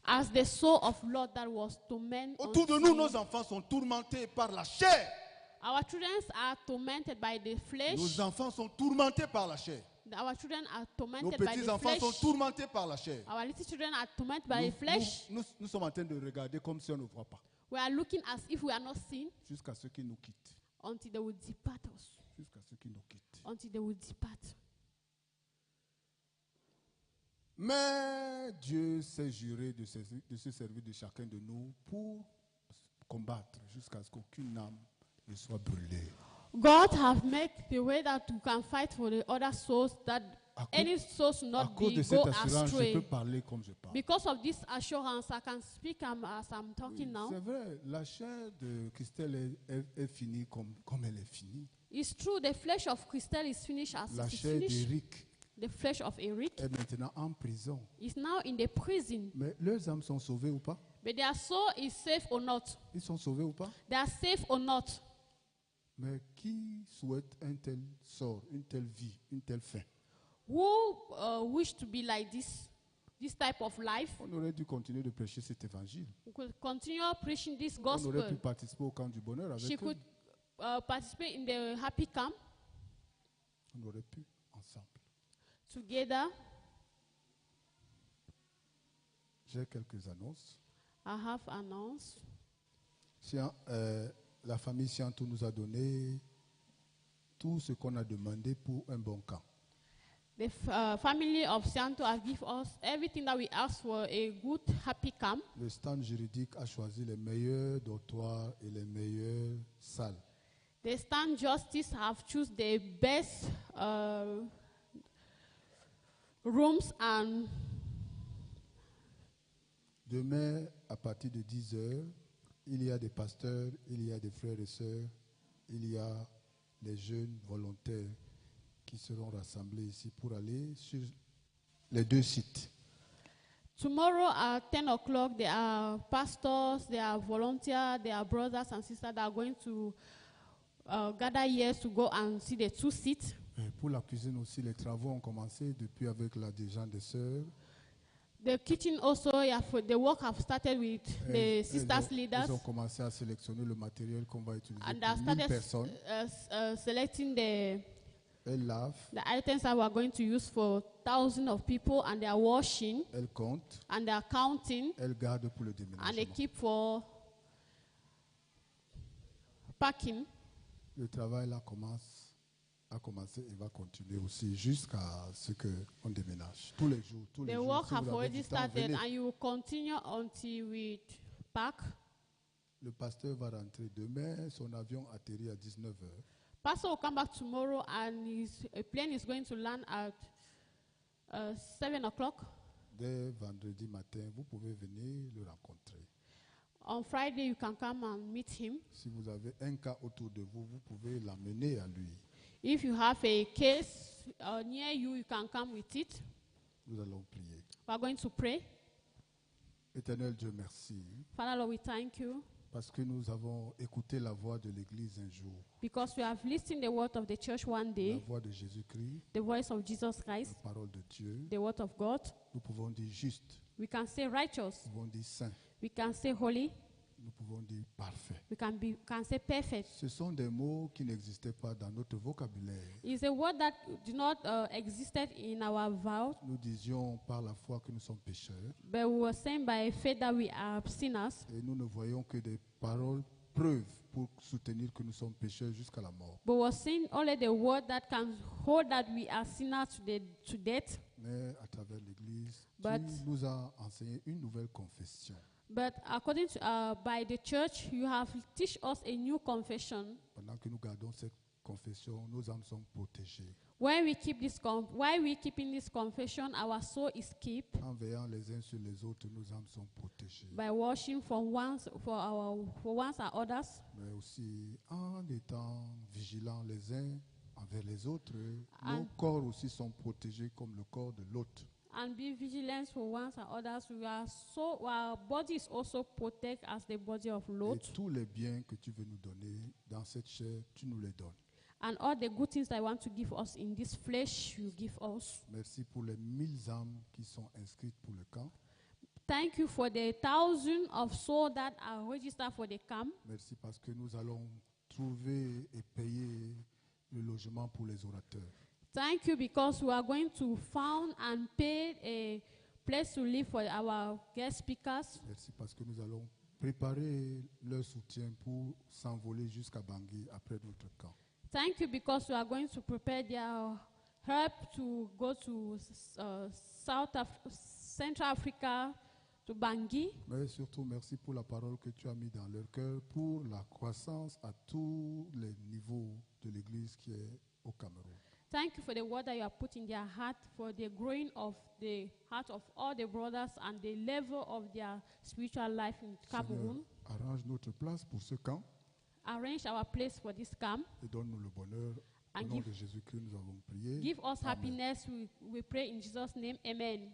As the soul of Lord that was tormented. Autour de nous, nos enfants sont tourmentés par la chair. Our children are tormented by the flesh. Nos enfants sont tourmentés par la chair. Our children are Nos tormented by the petits-enfants sont flesh. tourmentés par la chair. Our little children are tormented by the flesh. Nous sommes en train de regarder comme si on ne voit pas. We are looking as if we are not seen Jusqu'à ce qu'ils nous quittent. until they will depart us. Jusqu'à ce qu'ils nous quittent. Until they will depart. Mais Dieu s'est juré de se servir de chacun de nous pour combattre jusqu'à ce qu'aucune âme ne soit brûlée. God have made the way that we can fight for the other souls, that À cause- any souls À not cause de be cette go assurance, je astray. peux parler comme je parle. Because of this assurance, I can speak as I'm talking C'est now. vrai, la chair de Christelle est finie comme elle est finie. It's true, the flesh of Christelle is finished as La it is chair finished. d'Éric The flesh of Eric est maintenant en prison. is now in the prison. Mais leurs âmes sont sauvées ou pas? But their soul is safe or not. Ils sont sauvés ou pas? They are safe or not. Mais qui souhaite un tel sort, une telle vie, une telle fin? Who wish to be like this type of life? On aurait dû continuer de prêcher cet évangile. We could continue preaching this On aurait pu gospel. participer au camp du bonheur She avec eux. could participate in the happy camp On aurait pu ensemble. together. J'ai quelques annonces. I have announced. La famille Siantou nous a donné tout ce qu'on a demandé pour un bon camp. The family of Santo have given us everything that we asked for, a good, happy camp. Le stand juridique a choisi les meilleurs dortoirs et les meilleures salles. The stand justice have chosen the best rooms, and Demain, à partir de 10 heures, il y a des pasteurs, il y a des frères et sœurs, il y a les jeunes volontaires qui seront rassemblés ici pour aller sur les 2 sites. tomorrow at 10 o'clock, there are pastors, there are volunteers, there are brothers and sisters that are going to gather here to go and see the 2 seats. Et pour la cuisine aussi, les travaux ont commencé depuis avec la dirigeante des sœurs. The kitchen also, the work have started with the sisters leaders, Ils ont commencé à sélectionner le matériel qu'on va utiliser and they have pour 1000 started personnes. selecting Elles lavent, the items that we are going to use for thousands of people, and they are washing, elles comptent, and they are counting, elles gardent pour le and they déménagement. keep for packing. Le travail là a commencé et va continuer aussi jusqu'à ce qu'on déménage. Tous les jours, tous les The jours. work Si have vous avez already du temps, started, venez. and you will continue until we pack. Le pasteur va rentrer demain, son avion atterrit à 19h. Pastor will come back tomorrow, and his plane is going to land at 7 o'clock. Dès vendredi matin, vous pouvez venir le rencontrer. On Friday, you can come and meet him. Si vous avez un cas autour de vous, vous pouvez l'amener à lui. If you have a case near you, you can come with it. Nous allons prier. We are going to pray. Éternel Dieu, merci. Father Lord, we thank you Parce que nous avons écouté la voix de l'Église un jour. because we have listened the word of the church one La day, voix de Jésus-Christ, the voice of Jesus la Christ, parole de Dieu. the word of God. Nous pouvons dire juste, We can say righteous. nous pouvons dire saint, We can say holy. nous pouvons dire parfait. We can say perfect. Ce sont des mots qui n'existaient pas dans notre vocabulaire. It's a word that did not existed in our vow, Nous disions par la foi que nous sommes pécheurs but we were saying by faith that we are sinners. et nous ne voyons que des paroles, preuves pour soutenir que nous sommes pécheurs jusqu'à la mort. But we're saying only the word that can hold that we are sinners to death. Mais à travers l'Église, But- tu nous as enseigné une nouvelle confession. But according to by the church, you have teach us a new confession. Pendant que nous gardons cette confession, nos âmes sont protégées. When we keep while we keeping this confession, our soul is kept En veillant les uns sur les autres, nos âmes sont protégées. by washing for once and others, Mais aussi en étant vigilants les uns envers les autres, nos corps aussi sont protégés comme le corps de l'autre. and be vigilant for once and others. Our body is also protected as the body of Et Lot. tous les biens que tu veux nous donner dans cette chair, tu nous les donnes. And all the good things that you want to give us in this flesh, you give us. Merci pour les 1000 âmes qui sont inscrites pour le camp. Thank you for the thousands of souls that are registered for the camp. Merci parce que nous allons trouver et payer le logement pour les orateurs. Thank you because we are going to found and pay a place to live for our guest speakers. Merci parce que nous allons préparer leur soutien pour s'envoler jusqu'à Bangui après notre camp. Thank you because we are going to prepare their help to go to Central Africa, to Bangui. Mais surtout, merci pour la parole que tu as mis dans leur cœur pour la croissance à tous les niveaux de l'Église qui est au Cameroun. Thank you for the word that you have put in their heart for the growing of the heart of all the brothers and the level of their spiritual life in Seigneur, Cameroon. arrange notre place pour ce camp Arrange our place for this camp. et donne-nous le bonheur. Au And nom give- de Jésus-Christ, nous avons prié. Give us Amen. happiness. We pray in Jesus' name. Amen.